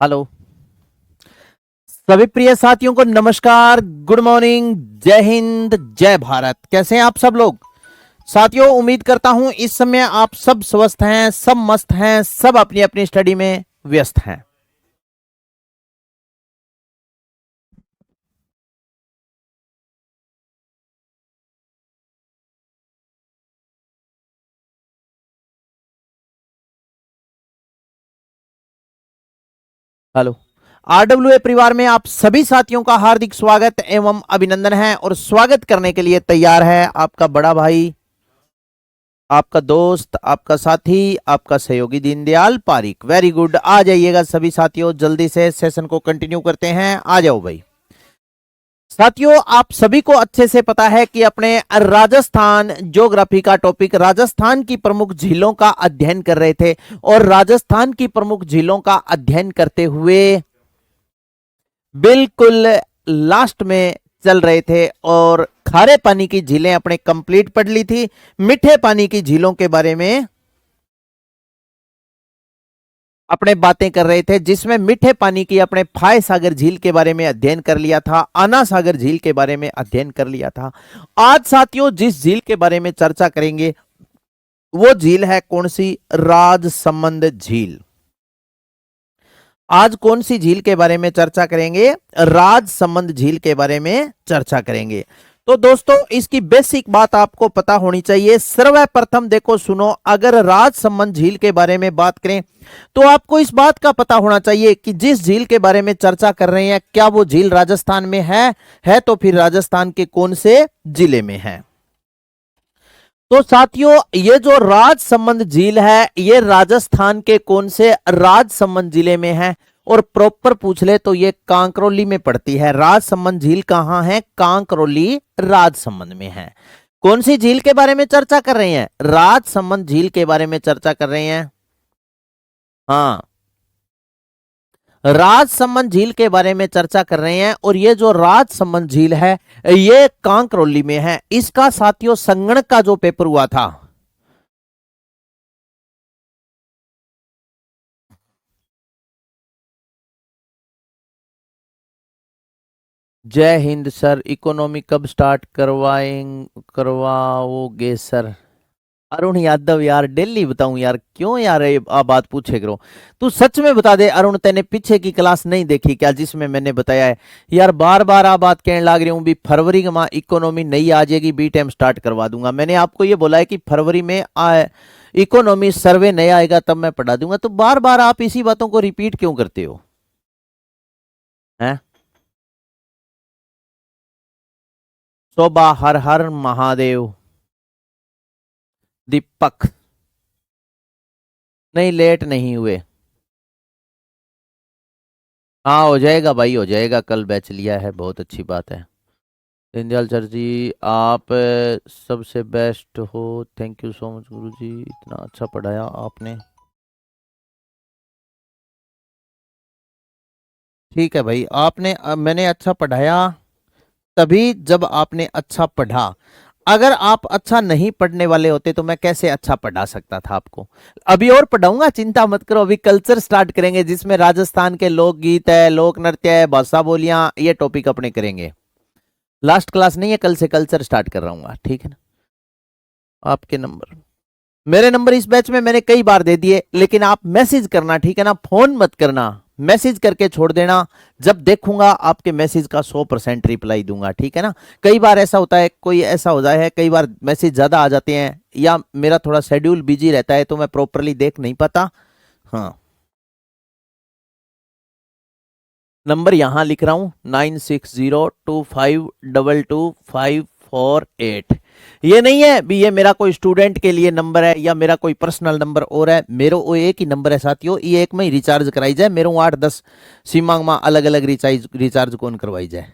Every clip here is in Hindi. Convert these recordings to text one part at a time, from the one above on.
हेलो सभी प्रिय साथियों को नमस्कार, गुड मॉर्निंग, जय हिंद, जय भारत। कैसे हैं आप सब लोग साथियों? उम्मीद करता हूं इस समय आप सब स्वस्थ हैं, सब मस्त हैं, सब अपनी अपनी स्टडी में व्यस्त हैं। हेलो आरडब्ल्यूए परिवार में आप सभी साथियों का हार्दिक स्वागत एवं अभिनंदन है और स्वागत करने के लिए तैयार है आपका बड़ा भाई, आपका दोस्त, आपका साथी, आपका सहयोगी दीनदयाल पारिक। वेरी गुड, आ जाइएगा सभी साथियों, जल्दी से सेशन को कंटिन्यू करते हैं। आ जाओ भाई। साथियों आप सभी को अच्छे से पता है कि अपने राजस्थान ज्योग्राफी का टॉपिक राजस्थान की प्रमुख झीलों का अध्ययन कर रहे थे और राजस्थान की प्रमुख झीलों का अध्ययन करते हुए बिल्कुल लास्ट में चल रहे थे और खारे पानी की झीलें अपने कंप्लीट पढ़ ली थी। मीठे पानी की झीलों के बारे में अपने बातें कर रहे थे, जिसमें मीठे पानी की अपने फाय सागर झील के बारे में अध्ययन कर लिया था, आना सागर झील के बारे में अध्ययन कर लिया था। आज साथियों जिस झील के बारे में चर्चा करेंगे वो झील है कौन सी? राजसमंद झील। आज कौन सी झील के बारे में चर्चा करेंगे? राजसमंद झील के बारे में चर्चा करेंगे। तो दोस्तों इसकी बेसिक बात आपको पता होनी चाहिए। सर्वप्रथम देखो सुनो, अगर राजसमंद झील के बारे में बात करें तो आपको इस बात का पता होना चाहिए कि जिस झील के बारे में चर्चा कर रहे हैं क्या वो झील राजस्थान में है तो फिर राजस्थान के कौन से जिले में है? तो साथियों ये जो राजसमंद झील है ये राजस्थान के कौन से राजसमंद जिले में है? और प्रॉपर पूछ ले तो ये कांकरोली में पड़ती है। राजसमंद झील कहां है? कांकरोली राजसमंद में है। कौन सी झील के बारे में चर्चा कर रहे हैं? राजसमंद झील के बारे में चर्चा कर रहे हैं। हाँ, राजसमंद झील के बारे में चर्चा कर रहे हैं और ये जो राजसमंद झील है ये कांकरोली में है। इसका साथियों संगणक का जो पेपर हुआ था, जय हिंद सर, इकोनॉमी कब स्टार्ट करवाओगे सर? अरुण यादव यार डेली बताऊं यार, क्यों यार ये आप बात पूछे करो। तू सच में बता दे अरुण, तेने पीछे की क्लास नहीं देखी क्या जिसमें मैंने बताया है? यार बार बार आप बात कहने लग रही हूँ भी फरवरी के माह इकोनॉमी नई आ जाएगी, बी टाइम स्टार्ट करवा दूंगा। मैंने आपको ये बोला है कि फरवरी में इकोनॉमी सर्वे नया आएगा तब मैं पढ़ा दूंगा। तो बार बार आप इसी बातों को रिपीट क्यों करते हो? हैं? शोभा, हर हर महादेव। दीपक, नहीं लेट नहीं हुए। हाँ हो जाएगा भाई, हो जाएगा, कल बैच लिया है, बहुत अच्छी बात है। दीनदयाल सर जी आप सबसे बेस्ट हो, थैंक यू सो मच गुरु जी, इतना अच्छा पढ़ाया आपने। ठीक है भाई, आपने मैंने अच्छा पढ़ाया तभी जब आपने अच्छा पढ़ा। अगर आप अच्छा नहीं पढ़ने वाले होते तो मैं कैसे अच्छा पढ़ा सकता था आपको? अभी और पढ़ाऊंगा, चिंता मत करो। अभी कल्चर स्टार्ट करेंगे जिसमें राजस्थान के लोकगीत है, लोक नृत्य है, भाषा बोलियां, ये टॉपिक अपने करेंगे। लास्ट क्लास नहीं है, कल से कल्चर स्टार्ट कर रहा हूँ, ठीक है ना? आपके नंबर, मेरे नंबर इस बैच में मैंने कई बार दे दिए, लेकिन आप मैसेज करना, ठीक है ना? फोन मत करना, मैसेज करके छोड़ देना। जब देखूंगा आपके मैसेज का 100% रिप्लाई दूंगा, ठीक है ना? कई बार ऐसा होता है, कोई ऐसा हो जाए है, कई बार मैसेज ज्यादा आ जाते हैं या मेरा थोड़ा शेड्यूल बिजी रहता है तो मैं प्रॉपरली देख नहीं पाता। हाँ, नंबर यहां लिख रहा हूं 9602522548। ये नहीं है भी ये मेरा कोई स्टूडेंट के लिए नंबर है या मेरा कोई पर्सनल नंबर और है। मेरे वो एक ही नंबर है साथियों, ये एक में ही रिचार्ज कराई जाए। मेरे 8-10 सीमांग में अलग अलग रिचार्ज कौन करवाई जाए?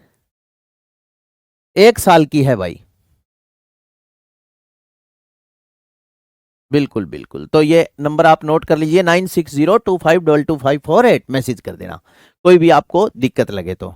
1 साल की है भाई। बिल्कुल बिल्कुल, तो ये नंबर आप नोट कर लीजिए 9602522548, मैसेज कर देना कोई भी आपको दिक्कत लगे तो।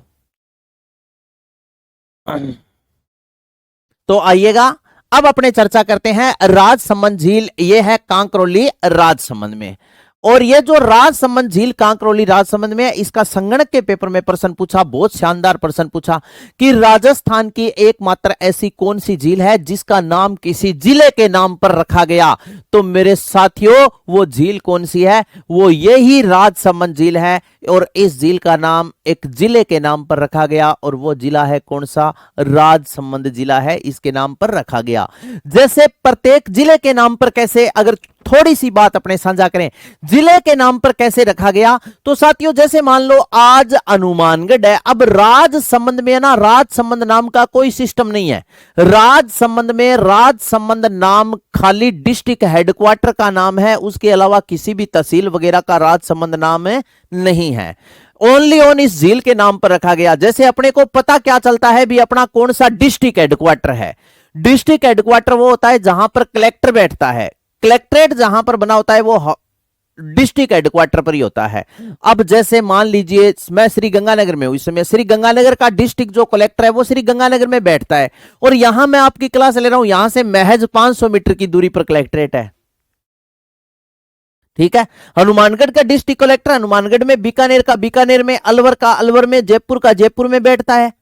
तो आइएगा अब अपने चर्चा करते हैं राजसमंद झील। ये है कांकरोली राजसमंद में और ये जो राजसमंद झील कांकरोली राजसमंद में है, इसका संगणक के पेपर में प्रश्न पूछा, बहुत शानदार प्रश्न पूछा कि राजस्थान की एकमात्र ऐसी कौन सी झील है जिसका नाम किसी जिले के नाम पर रखा गया। तो मेरे साथियों वो झील कौन सी है, वो यही राजसमंद झील है और इस झील का नाम एक जिले के नाम पर रखा गया और वो जिला है कौन सा, राजसमंद जिला है, इसके नाम पर रखा गया। जैसे प्रत्येक जिले के नाम पर कैसे, अगर थोड़ी सी बात अपने साझा करें जिले के नाम पर कैसे रखा गया, तो साथियों जैसे मान लो आज हनुमानगढ़ है, अब राजसमंद में ना राजसमंद नाम का कोई सिस्टम नहीं है। राजसमंद में राजसमंद नाम खाली डिस्ट्रिक्ट हेडक्वार्टर का नाम है, उसके अलावा किसी भी तहसील वगैरह का राजसमंद नाम नहीं है। ओनली ऑन इस झील के नाम पर रखा गया। जैसे अपने को पता क्या चलता है भी अपना कौन सा डिस्ट्रिक्ट हेडक्वार्टर है। डिस्ट्रिक्ट हेडक्वार्टर वो होता है जहां पर कलेक्टर बैठता है, कलेक्ट्रेट जहां पर बना होता है वो डिस्ट्रिक्ट हेडक्वार्टर पर ही होता है। अब जैसे मान लीजिए मैं श्री गंगानगर में हूं, इस समय श्री गंगानगर का डिस्ट्रिक्ट जो कलेक्टर है वो श्री गंगानगर में बैठता है और यहां मैं आपकी क्लास ले रहा हूं, यहां से महज 500 मीटर की दूरी पर कलेक्ट्रेट है। ठीक है, हनुमानगढ़ का डिस्ट्रिक्ट कलेक्टर हनुमानगढ़ में, बीकानेर का बीकानेर में, अलवर का अलवर में, जयपुर का जयपुर में बैठता है,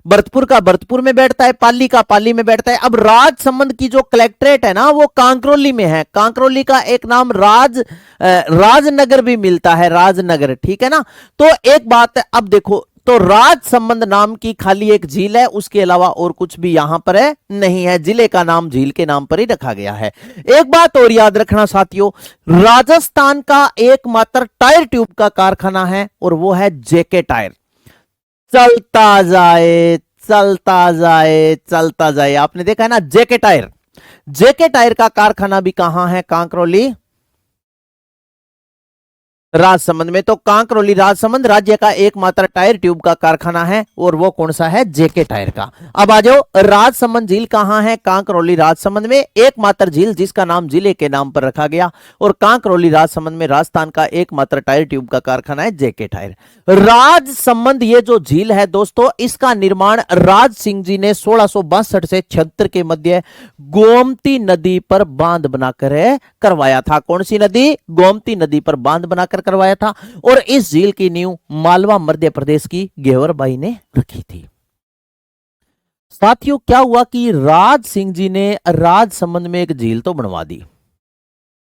भरतपुर का भरतपुर में बैठता है, पाली का पाली में बैठता है। अब राजसमंद की जो कलेक्ट्रेट है ना वो कांकरोली में है। कांकरोली का एक नाम राजनगर भी मिलता है, राजनगर। ठीक है ना, तो एक बात है, अब देखो तो राजसमंद नाम की खाली एक झील है, उसके अलावा और कुछ भी यहां पर है नहीं है। जिले का नाम झील के नाम पर ही रखा गया है। एक बात और याद रखना साथियों, राजस्थान का एकमात्र टायर ट्यूब का कारखाना है और वो है जेके टायर। चलता जाए चलता जाए चलता जाए, आपने देखा है ना जेके टायर। जेके टायर का कारखाना भी कहां है, कांकरोली राजसमंद में। तो कांकरोली राजसमंद राज्य का एकमात्र टायर ट्यूब का कारखाना है और वो कौन सा है, जेके टायर का। अब आ जाओ, राजसमंद झील कहां है, कांकरोली राजसमंद में, एकमात्र झील जिसका नाम जिले के नाम पर रखा गया और कांकरोली राजसमंद में राजस्थान का एकमात्र टायर ट्यूब का कारखाना है जेके टायर। राजसमंद ये जो झील है दोस्तों, इसका निर्माण राज सिंह जी ने 1662 से 76 के मध्य गोमती नदी पर बांध बनाकर करवाया था। कौन सी नदी, गोमती नदी पर बांध बनाकर करवाया था और इस झील की नींव मालवा मध्य प्रदेश की गेवर बाई ने रखी थी। साथियों क्या हुआ कि राज सिंह जी ने राजसमंद में एक झील तो बनवा दी,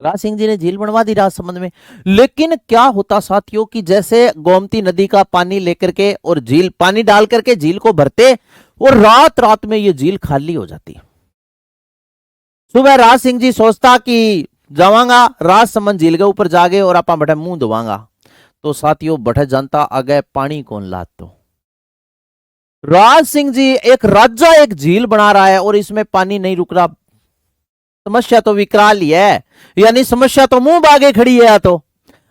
राज सिंह जी ने झील बनवा दी राजसमंद में, लेकिन क्या होता साथियों कि जैसे गोमती नदी का पानी लेकर के और झील पानी डाल करके झील को भरते और रात रात में ये झील खाली हो जाती। सुबह राज सिंह जी सोचता कि जावांगा राजसमंद झील के ऊपर जागे और आपा बटे मुंह धोवांगा, तो साथियों बटे जनता आगे पानी कौन लात। तो राज सिंह जी एक राजा एक झील बना रहा है और इसमें पानी नहीं रुक रहा, समस्या तो विकराल ही है, यानी समस्या तो मुंह बागे खड़ी है। तो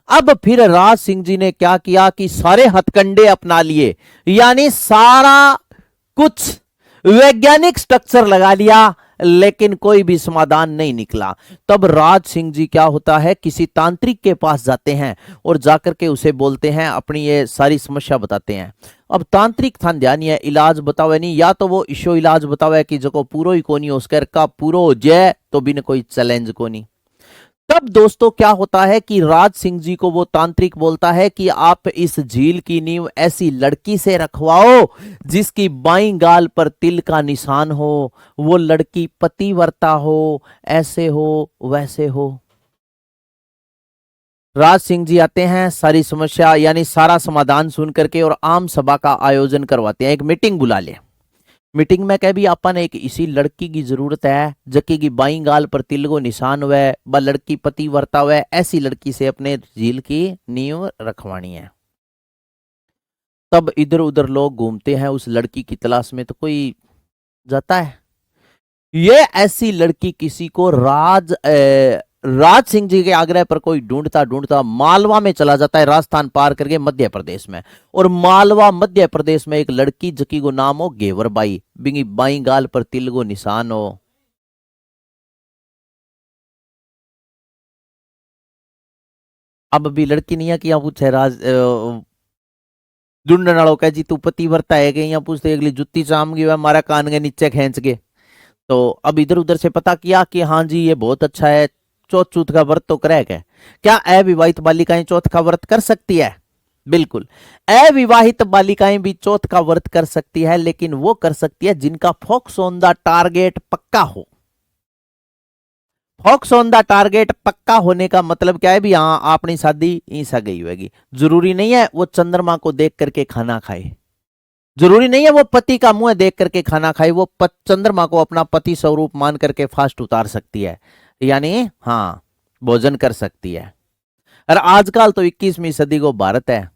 अब फिर राज सिंह जी ने क्या किया कि सारे हथकंडे अपना लिए, यानी सारा कुछ वैज्ञानिक स्ट्रक्चर लगा लिया, लेकिन कोई भी समाधान नहीं निकला। तब राज सिंह जी क्या होता है, किसी तांत्रिक के पास जाते हैं और जाकर के उसे बोलते हैं, अपनी ये सारी समस्या बताते हैं। अब तांत्रिक था ध्यान है, इलाज बतावे नहीं, या तो वो ईशो इलाज बतावे कि जो पूरो ही कोनी उसकर का पूरो जय तो बिन कोई चैलेंज कोनी। तब दोस्तों क्या होता है कि राज सिंह जी को वो तांत्रिक बोलता है कि आप इस झील की नींव ऐसी लड़की से रखवाओ जिसकी बाईं गाल पर तिल का निशान हो, वो लड़की पतिव्रता हो, ऐसे हो वैसे हो। राज सिंह जी आते हैं, सारी समस्या यानी सारा समाधान सुन करके और आम सभा का आयोजन करवाते हैं, एक मीटिंग बुला ले। मीटिंग में कह भी अपन एक इसी लड़की की जरूरत है जकी की बाईं गाल पर तिल को निशान हुआ है, ब लड़की पतिव्रता हुआ है, ऐसी लड़की से अपने झील की नींव रखवानी है। तब इधर उधर लोग घूमते हैं उस लड़की की तलाश में, तो कोई जाता है, ये ऐसी लड़की किसी को राज सिंह जी के आग्रह पर कोई ढूंढता ढूंढता मालवा में चला जाता है, राजस्थान पार करके मध्य प्रदेश में। और मालवा मध्य प्रदेश में एक लड़की जकी को नाम हो गेवर बाई, बिंगी बाई गाल पर तिल को निशान हो। अब भी लड़की नहीं है कि यहाँ पूछे राज ढूंढने वालों कह जी तू पतिव्रता है कि यहाँ पूछते अगली जुत्ती चाम गई हमारा कान के नीचे खींच के। तो अब इधर उधर से पता किया कि हाँ जी ये बहुत अच्छा है, चौथ चूथ का व्रत तो करे क्या अविवाहित बालिकाएं चौथ का व्रत कर सकती है? बिल्कुल, अविवाहित बालिकाएं भी चौथ का व्रत कर सकती है, लेकिन वो कर सकती है जिनका फोकस ऑन द टारगेट पक्का हो। फोकस ऑन द टारगेट पक्का होने का मतलब क्या है भी, हाँ आपने शादी ईसा गई होगी, जरूरी नहीं है वो चंद्रमा को देख करके खाना खाए, जरूरी नहीं है वो पति का मुंह देख करके खाना खाए, वो चंद्रमा को अपना पति स्वरूप मान करके फास्ट उतार सकती है, यानी हाँ भोजन कर सकती है। और आजकल तो 21वीं सदी को भारत है,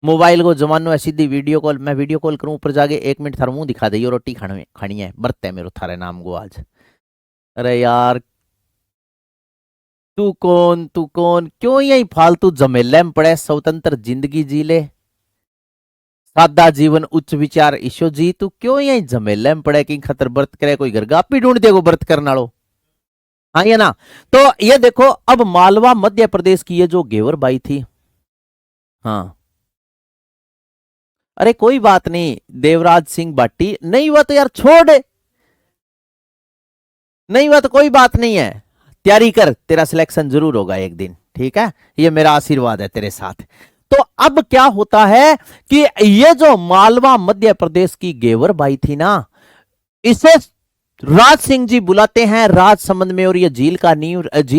मोबाइल को जमानो है, सीधी वीडियो कॉल, मैं वीडियो कॉल करूं ऊपर जाके 1 मिनट थारा मुंह दिखा दइयो, रोटी खानी है, बरत है मेरो थारे नाम को आज। अरे यार तू कौन क्यों यही फालतू झमेले में पड़े, स्वतंत्र जिंदगी जी ले, सादा जीवन उच्च विचार ईशो जी, तू क्यों यही झमेले में पड़े कि खतर व्रत करे, कोई घर गापी ढूंढ देगो व्रत करने वालों। हाँ ये ना, तो ये देखो अब मालवा मध्य प्रदेश की ये जो गेवर बाई थी, हाँ अरे कोई बात नहीं देवराज सिंह भाटी, नहीं हुआ तो यार छोड़, नहीं हुआ तो कोई बात नहीं है, तैयारी कर, तेरा सिलेक्शन जरूर होगा एक दिन, ठीक है, ये मेरा आशीर्वाद है तेरे साथ। तो अब क्या होता है कि ये जो मालवा मध्य प्रदेश की गेवर बाई थी ना, इसे राज सिंह जी बुलाते हैं राजसमंद में, और ये झील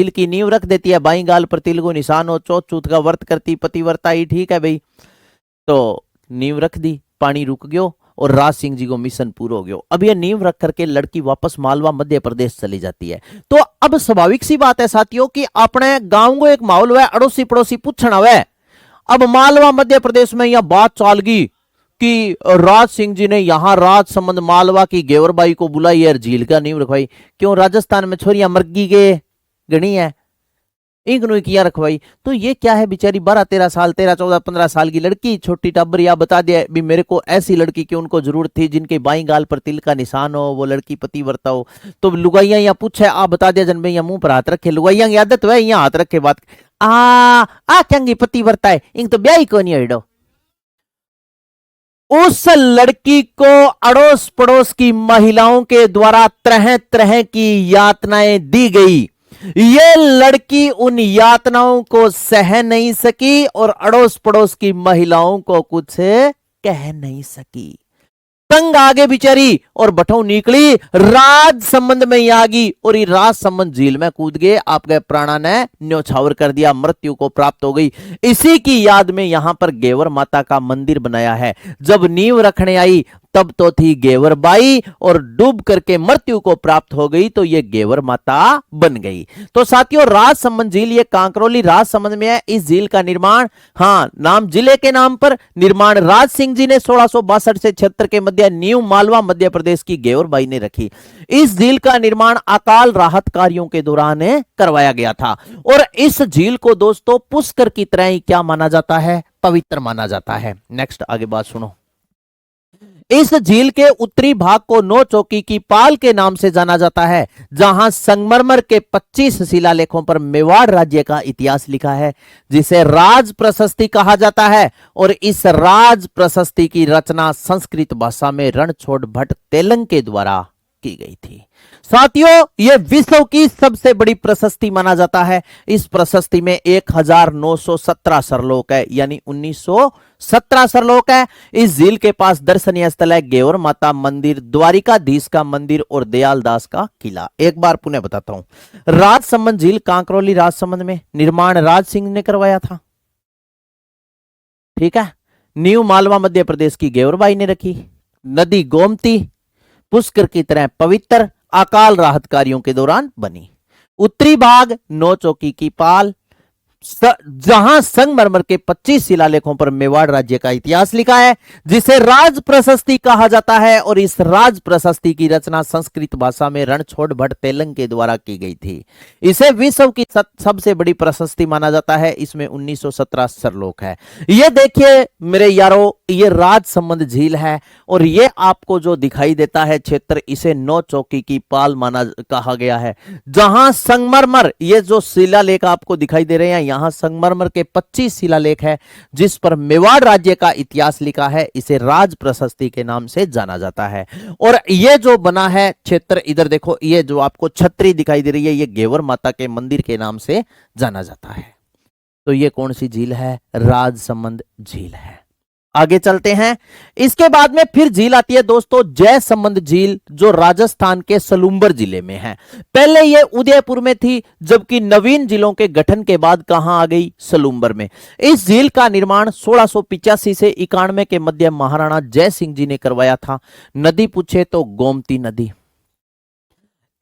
की नींव रख देती है, बाई गाल पर तिल को निशान हो, चौथ चूथ का व्रत करती पतिव्रता ही, ठीक है भाई, तो नींव रख दी, पानी रुक गयो और राज सिंह जी को मिशन पूरा हो गया। अब ये नींव रख करके लड़की वापस मालवा मध्य प्रदेश चली जाती है। तो अब स्वाभाविक सी बात है साथियों कि अपने गांव को एक माहौल हुआ, अड़ोसी पड़ोसी पूछना हुआ। अब मालवा मध्य प्रदेश में यह बात चल गई कि राज सिंह जी ने यहां राजसमंद मालवा की गेवरबाई को बुलाई और झील का नींव रखवाई। क्यों राजस्थान में छोरियां मर्गी के गणी है, इग्नू किया रखवाई, तो ये क्या है बेचारी 12-13 साल 13-14-15 साल की लड़की, छोटी टब्बर, या बता दिया भी मेरे को ऐसी लड़की की उनको जरूरत थी जिनके बाई गाल पर तिल का निशान हो, वो लड़की पतिव्रता हो। तो लुगाइयां यहाँ पूछे, आ बता दिया जन भाई मुंह पर हाथ रखे, लुगाइयां की आदत है यहाँ हाथ रखे बात, आ क्या पतिव्रता है, इन तो ब्याह ही को नहीं हड़ो। उस लड़की को अड़ोस पड़ोस की महिलाओं के द्वारा तरह तरह की यातनाएं दी गई। ये लड़की उन यातनाओं को सह नहीं सकी और अड़ोस पड़ोस की महिलाओं को कुछ कह नहीं सकी, तंग आगे बिचारी और बठो निकली राज संबंध में ही आ गई और ये राज संबंध झील में कूद गए, आपके प्राणा ने न्योछावर कर दिया, मृत्यु को प्राप्त हो गई। इसी की याद में यहां पर गेवर माता का मंदिर बनाया है। जब नींव रखने आई तब तो थी गेवर बाई और डूब करके मृत्यु को प्राप्त हो गई तो ये गेवर माता बन गई। तो साथियों राजसमंद झील ये कांकरोली राजसमंद में है। इस झील का निर्माण, हाँ नाम जिले के नाम पर, निर्माण राज सिंह जी ने 1662 से 76 के मध्य न्यू मालवा मध्य प्रदेश की गेवर बाई ने रखी। इस झील का निर्माण अकाल राहत कार्यों के दौरान करवाया गया था और इस झील को दोस्तों पुष्कर की तरह ही क्या माना जाता है, पवित्र माना जाता है। नेक्स्ट आगे बात सुनो। इस झील के उत्तरी भाग को नौ चौकी की पाल के नाम से जाना जाता है, जहां संगमरमर के 25 शिलालेखों पर मेवाड़ राज्य का इतिहास लिखा है, जिसे राज प्रशस्ति कहा जाता है। और इस राज प्रशस्ति की रचना संस्कृत भाषा में रणछोड़ भट्ट तेलंग के द्वारा की गई थी। साथियों यह विश्व की सबसे बड़ी प्रशस्ति माना जाता है। इस प्रशस्ति में 1917 सरलोक है, यानी 1917 सरलोक है। इस झील के पास दर्शनीय स्थल है गेवर माता मंदिर, द्वारिकाधीश का मंदिर और दयालदास का किला। एक बार पुनः बताता हूं, राजसमंद झील कांकरोली राजसमंद में, निर्माण राज सिंह ने करवाया था, ठीक है। न्यू मालवा मध्य प्रदेश की गेवरबाई ने रखी। नदी गोमती पुष्कर की तरह पवित्र, अकाल राहत कार्यों के दौरान बनी। उत्तरी भाग नौ चौकी की पाल, जहां संगमरमर के 25 शिलालेखों पर मेवाड़ राज्य का इतिहास लिखा है, जिसे राज प्रशस्ति कहा जाता है। और इस राज प्रशस्ति की रचना संस्कृत भाषा में रणछोड़ भट्ट तेलंग के द्वारा की गई थी। इसे विश्व की सबसे बड़ी प्रशस्ति माना जाता है। इसमें 1917 सरलोक है। ये देखिए मेरे यारों, ये राजसमंद झील है और ये आपको जो दिखाई देता है क्षेत्र, इसे नौ चौकी की पाल माना कहा गया है, जहां संगमरमर, ये जो शिलालेख आपको दिखाई दे रहे हैं यहाँ संगमरमर के 25 शिलालेख है जिस पर मेवाड़ राज्य का इतिहास लिखा है, इसे राज प्रशस्ति के नाम से जाना जाता है। और ये जो बना है क्षेत्र, इधर देखो, ये जो आपको छतरी दिखाई दे रही है, ये घेवर माता के मंदिर के नाम से जाना जाता है। तो ये कौन सी झील है? राजसमंद झील है। आगे चलते हैं। इसके बाद में फिर झील आती है दोस्तों जयसमंद झील, जो राजस्थान के सलूम्बर जिले में है। पहले ये उदयपुर में थी, जबकि नवीन जिलों के गठन के बाद कहां आ गई? सलूम्बर में। इस झील का निर्माण 1685 से 91 के मध्य महाराणा जय सिंह जी ने करवाया था। नदी पूछे तो गोमती नदी।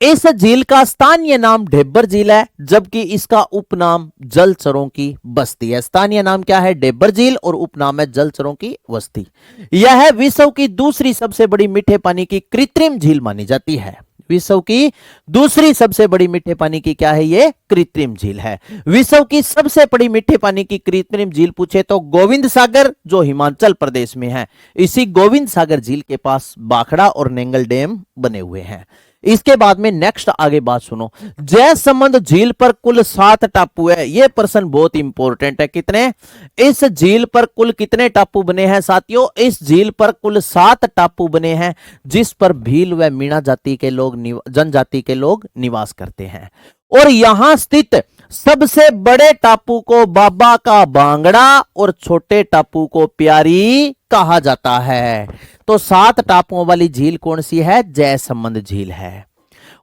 इस झील का स्थानीय नाम ढेबर झील है, जबकि इसका उपनाम जलचरों की बस्ती है। स्थानीय नाम क्या है? ढेबर झील, और उपनाम है जलचरों की बस्ती। यह विश्व की दूसरी सबसे बड़ी मीठे पानी की कृत्रिम झील मानी जाती है। विश्व की दूसरी सबसे बड़ी मीठे पानी की क्या है? ये कृत्रिम झील है। विश्व की सबसे बड़ी मीठे पानी की कृत्रिम झील पूछे तो गोविंद सागर, जो हिमाचल प्रदेश में है। इसी गोविंद सागर झील के पास बाखड़ा और नेंगल डैम बने हुए हैं। इसके बाद में नेक्स्ट आगे बात सुनो। जयसमंद झील पर कुल 7 टापू है। यह प्रश्न बहुत इंपॉर्टेंट है। कितने? इस झील पर कुल कितने टापू बने हैं साथियों? इस झील पर कुल 7 टापू बने हैं, जिस पर भील व मीणा जाति के लोग जनजाति के लोग निवास करते हैं। और यहां स्थित सबसे बड़े टापू को बाबा का बांगड़ा और छोटे टापू को प्यारी कहा जाता है। तो 7 टापुओं वाली झील कौन सी है? जयसमंद झील है।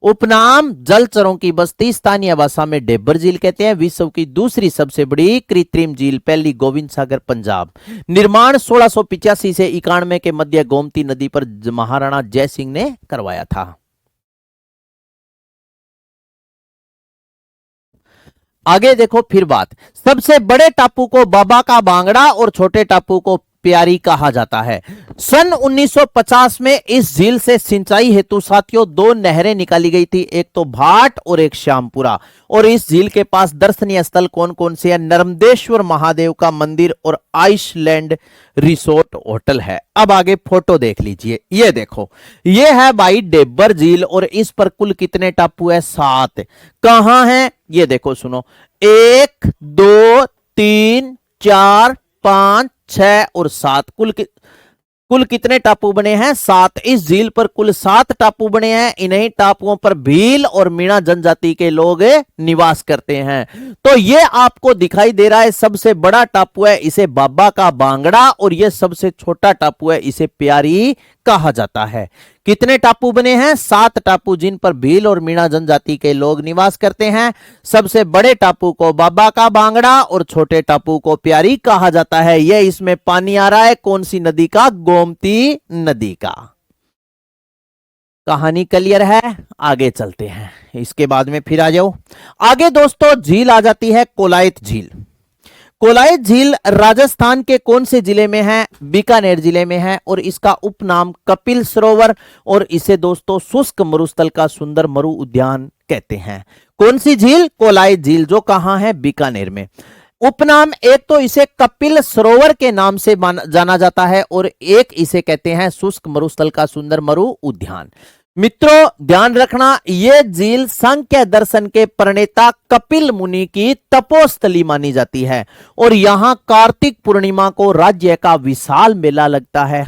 उपनाम जलचरों की बस्ती, स्थानीय भाषा में ढेबर झील कहते हैं। विश्व की दूसरी सबसे बड़ी कृत्रिम झील, पहली गोविंद सागर पंजाब। निर्माण 1685 से 91 के मध्य गोमती नदी पर महाराणा जय सिंह ने करवाया था। आगे देखो फिर बात। सबसे बड़े टापू को बाबा का बांगड़ा और छोटे टापू को प्यारी कहा जाता है। सन 1950 में इस झील से सिंचाई हेतु साथियों 2 नहरें निकाली गई थी, एक तो भाट और एक श्यामपुरा। और इस झील के पास दर्शनीय स्थल कौन कौन से हैं? नर्मदेश्वर महादेव का मंदिर और आइसलैंड रिसोर्ट होटल है। अब आगे फोटो देख लीजिए। ये देखो, ये है भाई ढेबर झील, और इस पर कुल कितने टापू है? 7। कहां है? ये देखो सुनो, 1 2 3 4 5 6 और 7। कुल कितने टापू बने हैं? 7। इस झील पर कुल 7 टापू बने हैं। इन्हीं टापुओं पर भील और मीणा जनजाति के लोग निवास करते हैं। तो ये आपको दिखाई दे रहा है सबसे बड़ा टापू है, इसे बाबा का बांगड़ा, और ये सबसे छोटा टापू है, इसे प्यारी कहा जाता है। कितने टापू बने हैं? 7 टापू, जिन पर भील और मीणा जनजाति के लोग निवास करते हैं। सबसे बड़े टापू को बाबा का बांगड़ा और छोटे टापू को प्यारी कहा जाता है। यह इसमें पानी आ रहा है कौन सी नदी का? गोमती नदी का। कहानी क्लियर है? आगे चलते हैं। इसके बाद में फिर आ जाओ आगे दोस्तों। झील आ जाती है कोलायत झील। कोलायत झील राजस्थान के कौन से जिले में है? बीकानेर जिले में है, और इसका उपनाम कपिल सरोवर, और इसे दोस्तों शुष्क मरुस्थल का सुंदर मरु उद्यान कहते हैं। कौन सी झील? कोलायत झील, जो कहां है? बीकानेर में। उपनाम एक तो इसे कपिल सरोवर के नाम से जाना जाता है, और एक इसे कहते हैं शुष्क मरुस्थल का सुंदर मरु उद्यान। मित्रों ध्यान रखना, यह झील सांख्य दर्शन के प्रणेता कपिल मुनि की तपोस्थली मानी जाती है, और यहां कार्तिक पूर्णिमा को राज्य का विशाल मेला लगता है,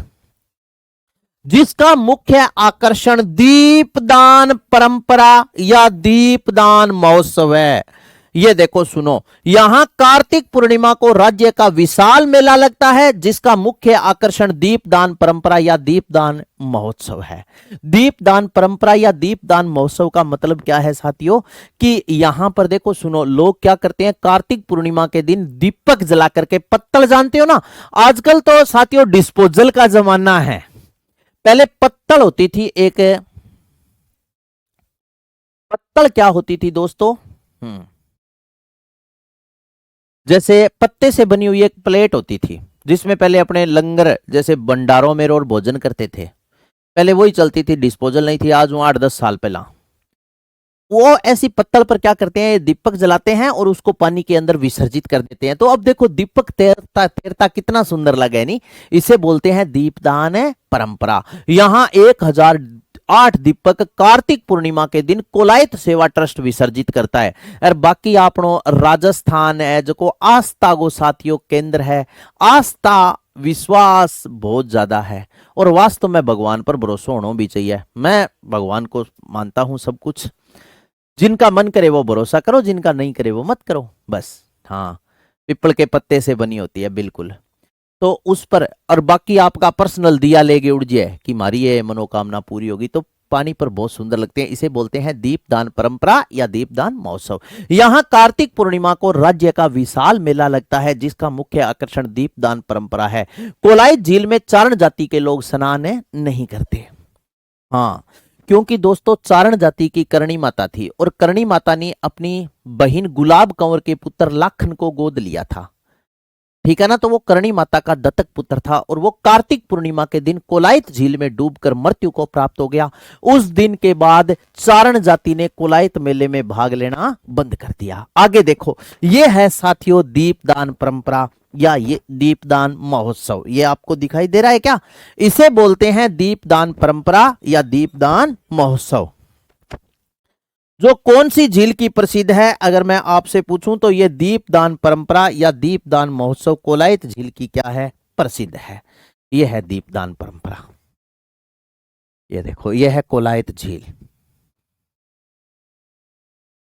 जिसका मुख्य आकर्षण दीपदान परंपरा या दीपदान महोत्सव है। ये देखो सुनो, यहां कार्तिक पूर्णिमा को राज्य का विशाल मेला लगता है, जिसका मुख्य आकर्षण दीपदान परंपरा या दीपदान महोत्सव है। दीपदान परंपरा या दीपदान महोत्सव का मतलब क्या है साथियों? कि यहां पर देखो सुनो, लोग क्या करते हैं? कार्तिक पूर्णिमा के दिन दीपक जला करके, पत्तल जानते हो ना, आजकल तो साथियों डिस्पोजल का जमाना है। पहले पत्तल होती थी, एक पत्तल क्या होती थी दोस्तों? जैसे पत्ते से बनी हुई एक प्लेट होती थी, जिसमें पहले अपने लंगर जैसे भंडारों में रोज भोजन करते थे। पहले वही चलती थी, डिस्पोजल नहीं थी। आज वो 8-10 साल पहला वो ऐसी पत्तल पर क्या करते हैं? दीपक जलाते हैं और उसको पानी के अंदर विसर्जित कर देते हैं। तो अब देखो दीपक तैरता तैरता कितना सुंदर लगे, नहीं? इसे बोलते हैं दीपदान परंपरा। यहां 1000 8 दीपक कार्तिक पूर्णिमा के दिन कोलायत सेवा ट्रस्ट विसर्जित करता है। और बाकी आपनो राजस्थान है जो आस्था गो साथियों केंद्र है, आस्था विश्वास बहुत ज्यादा है और वास्तव में भगवान पर भरोसा होना भी चाहिए। मैं भगवान को मानता हूं सब कुछ, जिनका मन करे वो भरोसा करो, जिनका नहीं करे वो मत करो बस। हाँ, पिपल के पत्ते से बनी होती है बिल्कुल, तो उस पर। और बाकी आपका पर्सनल दिया लेके उड़ जाए कि हमारी ये मनोकामना पूरी होगी, तो पानी पर बहुत सुंदर लगते हैं। इसे बोलते हैं दीपदान परंपरा या दीपदान महोत्सव। यहाँ कार्तिक पूर्णिमा को राज्य का विशाल मेला लगता है जिसका मुख्य आकर्षण दीपदान परंपरा है। कोलायत झील में चारण जाति के लोग स्नान नहीं करते। हाँ, क्योंकि दोस्तों चारण जाति की करणी माता थी और करणी माता ने अपनी बहन गुलाब कंवर के पुत्र लाखन को गोद लिया था, ठीक है ना। तो वो करणी माता का दत्तक पुत्र था और वो कार्तिक पूर्णिमा के दिन कोलायत झील में डूबकर मृत्यु को प्राप्त हो गया। उस दिन के बाद चारण जाति ने कोलायत मेले में भाग लेना बंद कर दिया। आगे देखो, ये है साथियों दीपदान परंपरा या ये दीपदान महोत्सव। ये आपको दिखाई दे रहा है क्या? इसे बोलते हैं दीपदान परंपरा या दीपदान महोत्सव। जो कौन सी झील की प्रसिद्ध है, अगर मैं आपसे पूछूं तो ये दीपदान परंपरा या दीपदान महोत्सव कोलायत झील की क्या है? प्रसिद्ध है। ये है दीपदान परंपरा। ये देखो, ये है कोलायत झील।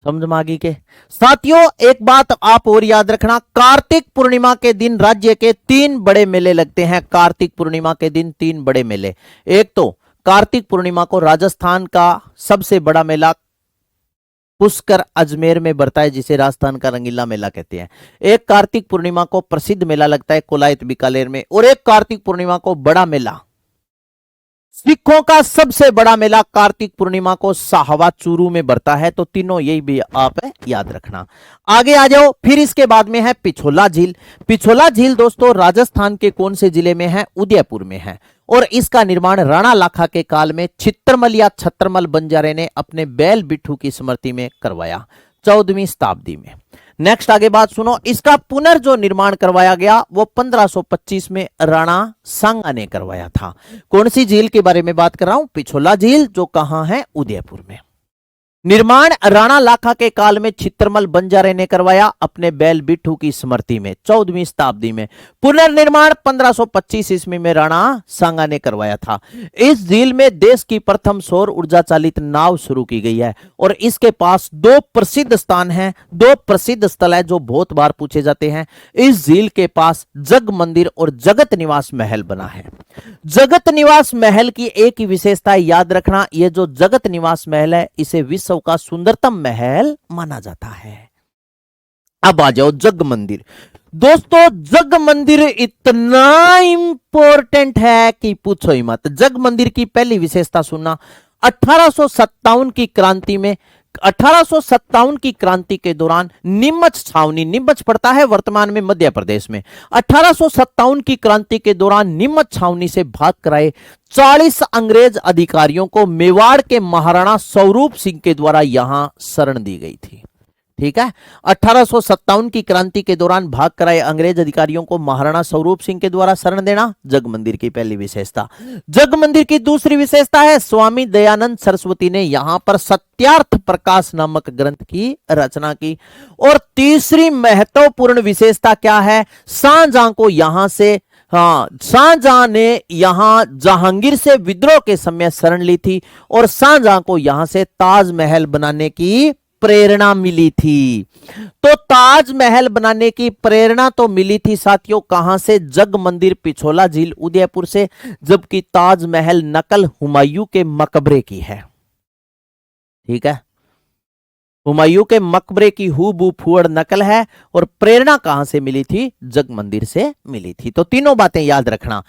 समझ में आ गई के साथियों? एक बात आप और याद रखना, कार्तिक पूर्णिमा के दिन राज्य के 3 बड़े मेले लगते हैं। कार्तिक पूर्णिमा के दिन 3 बड़े मेले। एक तो कार्तिक पूर्णिमा को राजस्थान का सबसे बड़ा मेला पुष्कर अजमेर में बढ़ता है जिसे राजस्थान का रंगीला मेला कहते हैं। एक कार्तिक पूर्णिमा को प्रसिद्ध मेला लगता है कोलायत बीकानेर में, और एक कार्तिक पूर्णिमा को बड़ा मेला, सिखों का सबसे बड़ा मेला कार्तिक पूर्णिमा को साहवा चूरू में बढ़ता है। तो तीनों यही भी आप याद रखना। आगे आ जाओ, फिर इसके बाद में है पिछोला झील। पिछोला झील दोस्तों राजस्थान के कौन से जिले में है? उदयपुर में है, और इसका निर्माण राणा लाखा के काल में चित्रमल या छत्रमल बंजारे ने अपने बैल बिट्ठू की स्मृति में करवाया 14वीं शताब्दी में। नेक्स्ट आगे बात सुनो, इसका पुनर् निर्माण करवाया गया वो 1525 में राणा सांगा ने करवाया था। कौन सी झील के बारे में बात कर रहा हूं? पिछोला झील, जो कहां है? उदयपुर में। निर्माण राणा लाखा के काल में चित्रमल बंजारे ने करवाया अपने बैल बिट्ठू की स्मृति में 14वीं शताब्दी में। पुनर्निर्माण 1525 ईस्वी में राणा सांगा ने करवाया था। इस झील में देश की प्रथम सौर ऊर्जा चालित नाव शुरू की गई है और इसके पास 2 प्रसिद्ध स्थान हैं, 2 प्रसिद्ध स्थल है जो बहुत बार पूछे जाते हैं। इस झील के पास जग मंदिर और जगत निवास महल बना है। जगत निवास महल की एक ही विशेषता याद रखना, ये जो जगत निवास महल है इसे विश्व का सुंदरतम महल माना जाता है। अब आ जाओ जग मंदिर। दोस्तों जग मंदिर इतना इंपॉर्टेंट है कि पूछो ही मत। जग मंदिर की पहली विशेषता सुनना, 1857 की क्रांति में 1857 की क्रांति के दौरान नीमच छावनी, नीमच पड़ता है वर्तमान में मध्य प्रदेश में, 1857 की क्रांति के दौरान नीमच छावनी से भाग कर आए 40 अंग्रेज अधिकारियों को मेवाड़ के महाराणा स्वरूप सिंह के द्वारा यहां शरण दी गई थी। ठीक है, 1857 की क्रांति के दौरान भाग कर आए अंग्रेज अधिकारियों को महाराणा स्वरूप सिंह के द्वारा शरण देना जग मंदिर की पहली विशेषता। जग मंदिर की दूसरी विशेषता है स्वामी दयानंद सरस्वती ने यहां पर सत्यार्थ प्रकाश नामक ग्रंथ की रचना की। और तीसरी महत्वपूर्ण विशेषता क्या है? शाहजहां को यहां से शाहजहां ने यहां जहांगीर से विद्रोह के समय शरण ली थी और शाहजहां को यहां से ताजमहल बनाने की प्रेरणा मिली थी। तो ताजमहल बनाने की प्रेरणा तो मिली थी साथियों कहां से? जग मंदिर पिछोला झील उदयपुर से, जबकि ताजमहल नकल हुमायूं के मकबरे की है। ठीक है, हुमायूं के मकबरे की हूबहू फुअड़ नकल है और प्रेरणा कहां से मिली थी? जग मंदिर से मिली थी। तो तीनों बातें याद रखना।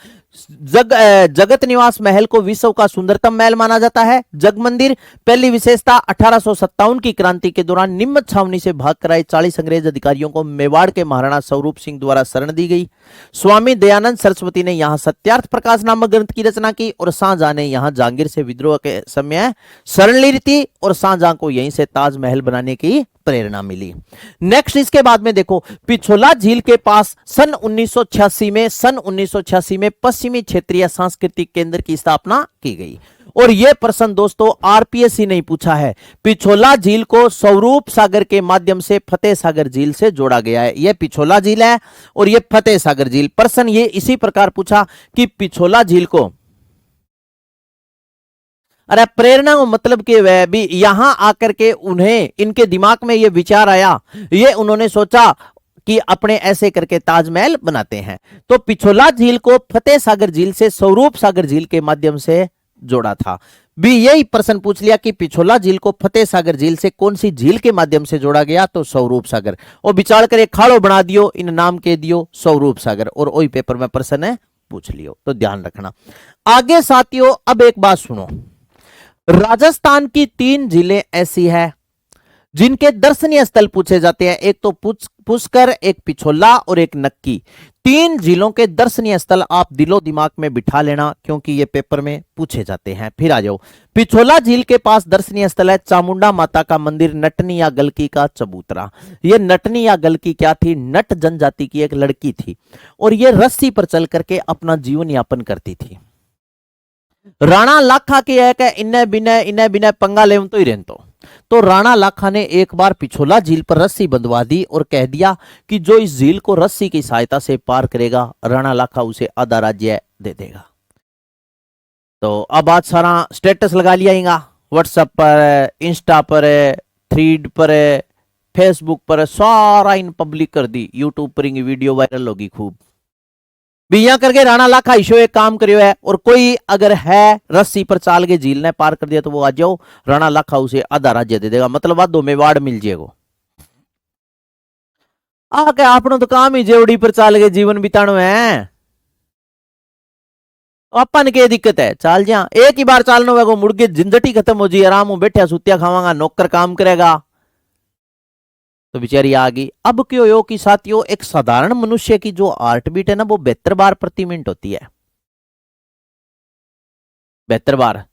जगत निवास महल को विश्व का सुंदरतम महल माना जाता है। जग मंदिर पहली विशेषता 1857 की क्रांति के दौरान नीमच छावनी से भाग कर आए 40 अंग्रेज अधिकारियों को मेवाड़ के महाराणा स्वरूप सिंह द्वारा शरण दी गई। स्वामी दयानंद सरस्वती ने यहां सत्यार्थ प्रकाश नामक ग्रंथ की रचना की और शाहजहां ने यहां जहांगीर से विद्रोह के समय शरण ली थी और शाहजहां को यहीं से ताजमहल बनाने की प्रेरणा मिली। नेक्स्ट इसके बाद में देखो, पिछोला झील के पास सन 1986 में पश्चिमी क्षेत्रीय सांस्कृतिक केंद्र की स्थापना की गई और यह प्रश्न दोस्तों आरपीएससी नहीं पूछा है। पिछोला झील को स्वरूप सागर के माध्यम से फतेह सागर झील से जोड़ा गया है। यह पिछोला झील है और यह फतेह सागर झील। प्रश्न ये इसी प्रकार पूछा कि पिछोला झील को, अरे प्रेरणा को मतलब कि वह भी यहां आकर के उन्हें, इनके दिमाग में यह विचार आया, ये उन्होंने सोचा कि अपने ऐसे करके ताजमहल बनाते हैं। तो पिछोला झील को फतेह सागर झील से स्वरूप सागर झील के माध्यम से जोड़ा था। भी यही प्रश्न पूछ लिया कि पिछोला झील को फतेह सागर झील से कौन सी झील के माध्यम से जोड़ा गया, तो स्वरूप सागर। और विचार कर एक खाड़ो बना दियो, इन नाम के दियो स्वरूप सागर, और वही पेपर में प्रश्न है पूछ लियो, तो ध्यान रखना। आगे साथियों अब एक बात सुनो, राजस्थान की 3 झीलें ऐसी है जिनके दर्शनीय स्थल पूछे जाते हैं। एक तो पुष्कर, एक पिछोला और एक नक्की। 3 झीलों के दर्शनीय स्थल आप दिलो दिमाग में बिठा लेना, क्योंकि ये पेपर में पूछे जाते हैं। फिर आ जाओ, पिछोला झील के पास दर्शनीय स्थल है चामुंडा माता का मंदिर, नटनी या गलकी का चबूतरा। ये नटनी या गलकी क्या थी? नट जनजाति की एक लड़की थी और ये रस्सी पर चल करके अपना जीवन यापन करती थी। राणा लाखा की एक इन्हें बिना पंगा ले तो ही रहतो। तो राणा लाखा ने एक बार पिछोला झील पर रस्सी बंधवा दी और कह दिया कि जो इस झील को रस्सी की सहायता से पार करेगा, राणा लाखा उसे आधा राज्य दे देगा। तो अब आज सारा स्टेटस लगा लिया, व्हाट्सएप पर, इंस्टा पर, थ्रीड पर, फेसबुक पर, सारा इन पब्लिक कर दी। यूट्यूब पर वीडियो वायरल होगी खूब। बिया करके राणा लाखा ईशो एक काम करियो है, और कोई अगर है रस्सी पर चाल के झील ने पार कर दिया तो वो आ जाओ, राणा लाखा उसे आधा राज्य दे देगा, मतलब आधो में वार्ड मिल जाएगा। आके आपनो तो काम ही जेवड़ी पर चाल के जीवन बितानो है, अपन के दिक्कत है, चाल जा एक ही बार चालनो है, मुड़ के झंझटी खत्म हो जी, आराम हो बैठा सुतिया खावांगा, नौकर काम करेगा, तो बेचारी आ गई। अब क्यों हो कि साथियों, एक साधारण मनुष्य की जो हार्ट बीट है ना, वो 72 बार प्रति मिनट होती है, 72 बार।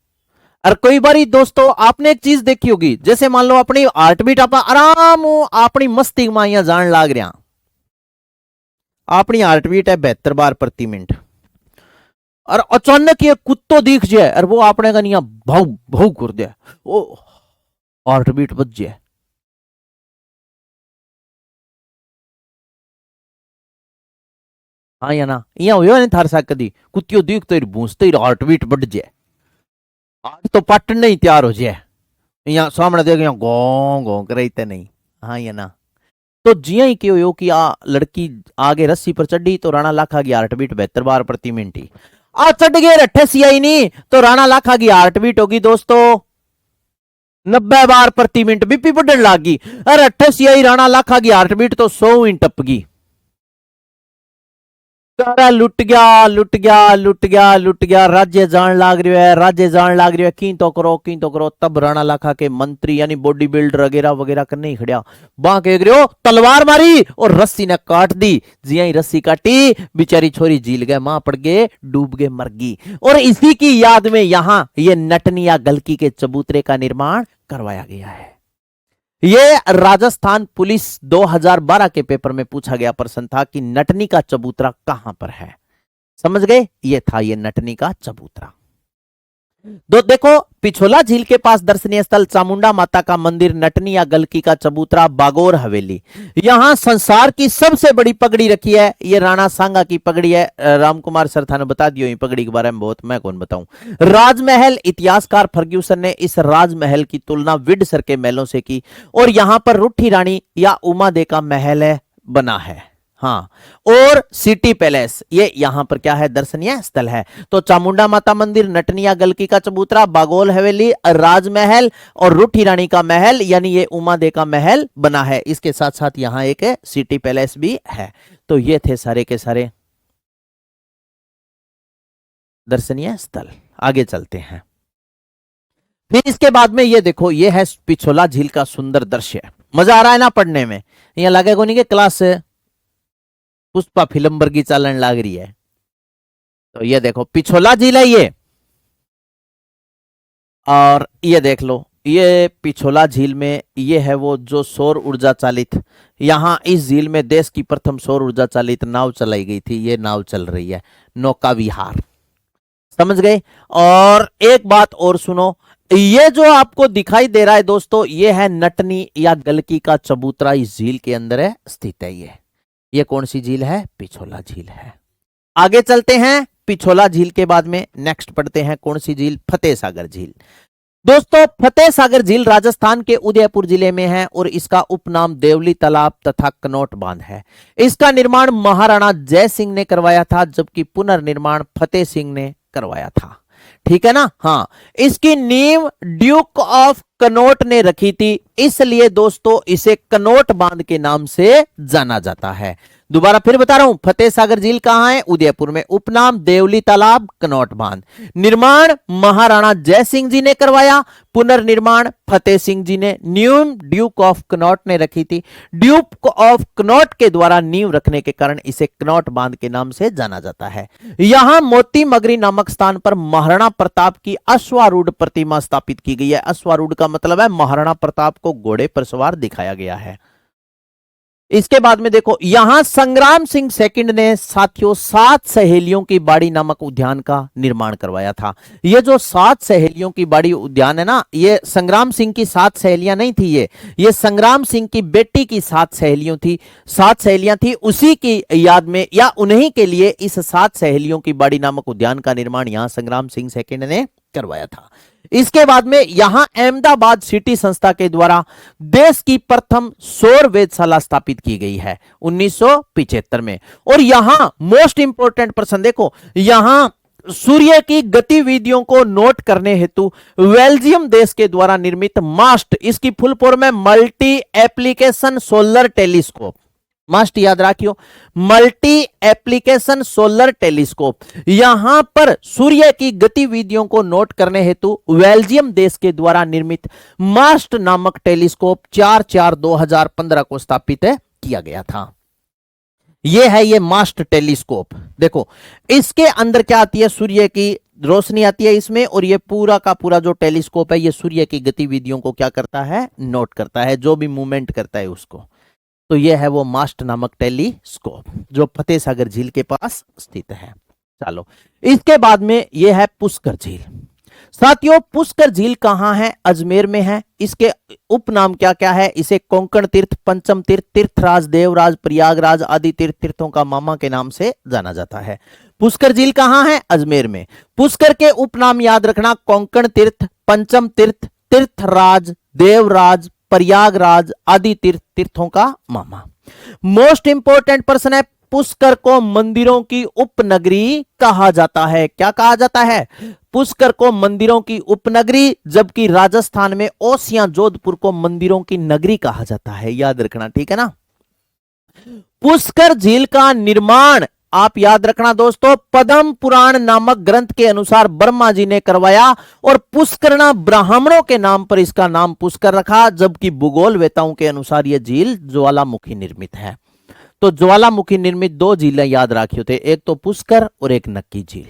और कई बार दोस्तों आपने एक चीज देखी होगी, जैसे मान लो अपनी हार्ट बीट आप आराम हो अपनी मस्ती माइया जान लाग रहा, अपनी हार्ट बीट है 72 बार प्रति मिनट, और अचानक ये कुत्तो दिख जाए और वो आपने का नहीं भाव भाव कर दे, वो हार्ट बीट बच जाए। हाँ या ना, यहाँ हुआ नहीं थार सा कदी कुत्तियों दिखते ही भूंसते ही हार्ट बीट बढ़ जाए, आज तो पटन नहीं तैयार हो जाए, यहाँ सामने देख यहाँ गो गो करते नहीं। हाँ या ना, तो जिया ही क्यों कि लड़की आगे रस्सी पर चढ़ी तो राणा लाखा की हार्ट बीट 72 बार प्रति मिनट ही, आ चढ़ गए 88 आई नहीं तो राणा लाखा की हार्ट बीट होगी दोस्तों 90 बार प्रति मिनट, बीपी बढ़ने लगी। अरे 88 आई राणा लाखा की हार्ट बीट तो 100 ही टपगी। लुट गया लुट गया लुट गया लुट गया, राज्य जान लाग रही है, राज्य जान लाग रही है, की तो करो। तब राणा लाखा के मंत्री यानी बॉडी बिल्डर वगैरह वगैरह करने ही खड़िया, बां कह रहे हो तलवार मारी और रस्सी ने काट दी। जिया ही रस्सी काटी बेचारी छोरी झील गए, मां पड़ गए, डूब गए, मर गई। और इसी की याद में यहां ये नटनी या गलकी के चबूतरे का निर्माण करवाया गया है। ये राजस्थान पुलिस 2012 के पेपर में पूछा गया प्रश्न था कि नटनी का चबूतरा कहां पर है, समझ गए? ये था ये नटनी का चबूतरा। तो देखो पिछोला झील के पास दर्शनीय स्थल चामुंडा माता का मंदिर, नटनी या गलकी का चबूतरा, बागोर हवेली। यहां संसार की सबसे बड़ी पगड़ी रखी है, ये राणा सांगा की पगड़ी है। रामकुमार सरथा ने बता दियो पगड़ी के बारे में बहुत, मैं कौन बताऊं। राजमहल, इतिहासकार फर्ग्यूसन ने इस राजमहल की तुलना विंडसर के महलों से की, और यहां पर रुठी रानी या उमा दे का महल बना है। हाँ, और सिटी पैलेस ये यहां पर क्या है, दर्शनीय स्थल है। तो चामुंडा माता मंदिर, नटनिया गलकी का चबूतरा, बागोल हवेली, राजमहल और रूठी रानी का महल यानी ये उमा दे का महल बना है। इसके साथ साथ यहां एक सिटी पैलेस भी है। तो ये थे सारे के सारे दर्शनीय स्थल। आगे चलते हैं। फिर इसके बाद में ये देखो, ये है पिछोला झील का सुंदर दृश्य। मजा आ रहा है ना पढ़ने में? यहां लगे को नहीं के क्लास पुष्पा फिल्म वर्गी चालन लाग रही है। तो ये देखो पिछोला झील है ये, और ये देख लो ये पिछोला झील में ये है वो जो सौर ऊर्जा चालित, यहां इस झील में देश की प्रथम सौर ऊर्जा चालित नाव चलाई गई थी। ये नाव चल रही है, नौका विहार। समझ गए। और एक बात और सुनो, ये जो आपको दिखाई दे रहा है दोस्तों, ये है नटनी या गलकी का चबूतरा, इस झील के अंदर है स्थित है। ये कौन सी झील है? पिछोला झील है। आगे चलते हैं, पिछोला झील के बाद में नेक्स्ट पढ़ते हैं कौन सी झील? फतेह सागर झील। दोस्तों फतेह सागर झील राजस्थान के उदयपुर जिले में है और इसका उपनाम देवली तालाब तथा कनौट बांध है। इसका निर्माण महाराणा जय सिंह ने करवाया था, जबकि पुनर्निर्माण फतेह सिंह ने करवाया था। ठीक है ना? हाँ, इसकी नींव ड्यूक ऑफ कनौट ने रखी थी, इसलिए दोस्तों इसे कनौट बांध के नाम से जाना जाता है। दोबारा फिर बता रहा हूं, फतेह सागर झील कहां है? उदयपुर में। उपनाम देवली तालाब कनौट बांध। निर्माण महाराणा जय सिंह जी ने करवाया, पुनर्निर्माण फतेह सिंह जी ने। नींव ड्यूक ऑफ कनौट ने रखी थी। ड्यूक ऑफ कनौट के द्वारा नींव रखने के कारण इसे कनौट बांध के नाम से जाना जाता है। यहां मोती मगरी नामक स्थान पर महाराणा प्रताप की अश्वारूढ़ प्रतिमा स्थापित की गई है। अश्वारूढ़ का मतलब है महाराणा प्रताप को घोड़े पर सवार दिखाया गया है। इसके बाद में देखो, यहां संग्राम सिंह सेकंड ने साथियों 7 सहेलियों की बाड़ी नामक उद्यान का निर्माण करवाया था। ये जो 7 सहेलियों की बाड़ी उद्यान है ना, ये संग्राम सिंह की 7 सहेलियां नहीं थी, ये संग्राम सिंह की बेटी की 7 सहेलियों थी, 7 सहेलियां थी, उसी की याद में या उन्हीं के लिए इस 7 सहेलियों की बाड़ी नामक उद्यान का निर्माण यहां संग्राम सिंह सेकंड ने करवाया था। इसके बाद में यहां अहमदाबाद सिटी संस्था के द्वारा देश की प्रथम सौर वेधशाला स्थापित की गई है 1975 में। और यहां मोस्ट इंपोर्टेंट पर्सन देखो, यहां सूर्य की गतिविधियों को नोट करने हेतु बेल्जियम देश के द्वारा निर्मित मास्ट, इसकी फुल फॉर्म है multi application solar telescope. Must याद रखियो, मल्टी एप्लीकेशन सोलर टेलीस्कोप। यहां पर सूर्य की गतिविधियों को नोट करने हेतु बेल्जियम देश के द्वारा निर्मित मास्ट नामक टेलीस्कोप 4/4/2015 को स्थापित किया गया था। यह है ये मास्ट टेलीस्कोप। देखो इसके अंदर क्या आती है? सूर्य की रोशनी आती है इसमें, और ये पूरा का पूरा जो टेलीस्कोप है ये सूर्य की गतिविधियों को क्या करता है? नोट करता है, जो भी मूवमेंट करता है उसको। तो यह है वो मास्ट नामक टेलीस्कोप जो फतेह सागर झील के पास स्थित है। चलो इसके बाद में यह है पुष्कर झील। साथियों पुष्कर झील कहां है? अजमेर में है। इसके उपनाम क्या क्या है? इसे कोंकण तीर्थ, पंचम तीर्थ, तीर्थराज, देवराज, प्रयागराज आदि तीर्थों का मामा के नाम से जाना जाता है। पुष्कर झील कहां है? अजमेर में। पुष्कर के उपनाम याद रखना, कोंकण तीर्थ, पंचम तीर्थ, तीर्थराज, देवराज, प्रयागराज आदि तीर्थों का मामा। मोस्ट इंपोर्टेंट पर्सन है, पुष्कर को मंदिरों की उपनगरी कहा जाता है। क्या कहा जाता है? पुष्कर को मंदिरों की उपनगरी, जबकि राजस्थान में ओसियां जोधपुर को मंदिरों की नगरी कहा जाता है। याद रखना, ठीक है ना? पुष्कर झील का निर्माण आप याद रखना दोस्तों, पद्म पुराण नामक ग्रंथ के अनुसार ब्रह्मा जी ने करवाया और पुष्करणा ब्राह्मणों के नाम पर इसका नाम पुष्कर रखा, जबकि भूगोल वेताओं के अनुसार यह झील ज्वालामुखी निर्मित है। तो ज्वालामुखी निर्मित 2 झीलें याद रखियो थे, एक तो पुष्कर और एक नक्की झील।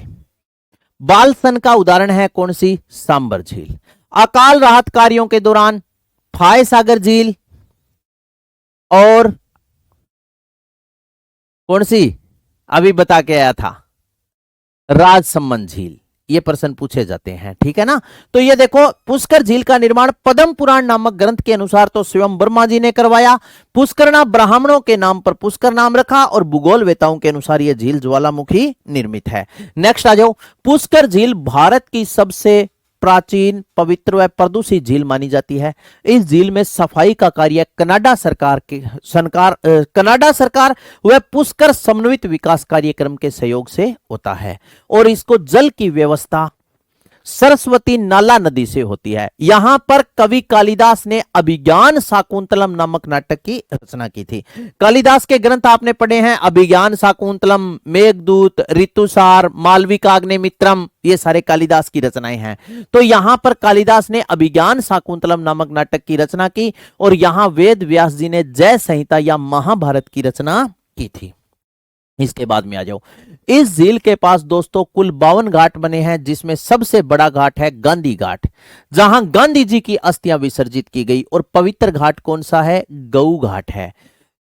बालसन का उदाहरण है कौन सी? सांबर झील। अकाल राहत कार्यों के दौरान फाय सागर झील और कौन सी अभी बता के आया था? राजसमंद झील। ये प्रश्न पूछे जाते हैं, ठीक है ना? तो ये देखो पुष्कर झील का निर्माण पद्म पुराण नामक ग्रंथ के अनुसार तो स्वयं ब्रह्मा जी ने करवाया, पुष्करणा ब्राह्मणों के नाम पर पुष्कर नाम रखा, और भूगोल वेताओं के अनुसार यह झील ज्वालामुखी निर्मित है। नेक्स्ट आ जाओ, पुष्कर झील भारत की सबसे प्राचीन, पवित्र व प्रदूषित झील मानी जाती है। इस झील में सफाई का कार्य कनाडा सरकार व पुष्कर समन्वित विकास कार्यक्रम के सहयोग से होता है, और इसको जल की व्यवस्था सरस्वती नाला नदी से होती है। यहां पर कवि कालिदास ने अभिज्ञान शाकुंतलम नामक नाटक की रचना की थी। कालिदास के ग्रंथ आपने पढ़े हैं, अभिज्ञान शाकुंतलम, मेघदूत, ऋतुसार, मालविकाग्निमित्रम, ये सारे कालिदास की रचनाएं हैं। तो यहां पर कालिदास ने अभिज्ञान शाकुंतलम नामक नाटक की रचना की, और यहां वेद व्यास जी ने जय संहिता या महाभारत की रचना की थी। इसके बाद में आ जाओ, इस झील के पास दोस्तों कुल 52 घाट बने हैं, जिसमें सबसे बड़ा घाट है गांधी घाट, जहां गांधी जी की अस्थियां विसर्जित की गई, और पवित्र घाट कौन सा है? गऊ घाट है।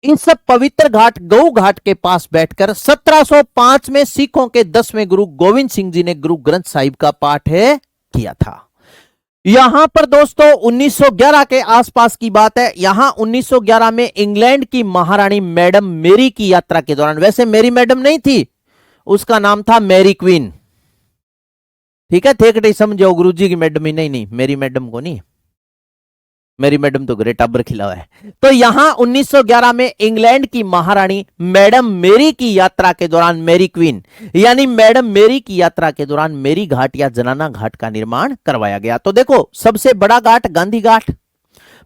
इस पवित्र घाट गऊ घाट के पास बैठकर 1705 में सिखों के 10वें गुरु गोविंद सिंह जी ने गुरु ग्रंथ साहिब का पाठ किया था। यहां पर दोस्तों 1911 के आसपास की बात है। यहां 1911 में इंग्लैंड की महारानी मैडम मेरी की यात्रा के दौरान, वैसे मेरी मैडम नहीं थी, उसका नाम था मैरी क्वीन, ठीक है, थे समझो, गुरुजी की मैडम ही नहीं, मेरी मैडम को नहीं, मेरी मैडम तो ग्रेट टाबर खिलावा है। तो यहां 1911 में इंग्लैंड की महारानी मैडम मेरी की यात्रा के दौरान, मैरी क्वीन यानी मैडम मेरी की यात्रा के दौरान मेरी घाट या जनाना घाट का निर्माण करवाया गया। तो देखो, सबसे बड़ा घाट गांधी घाट,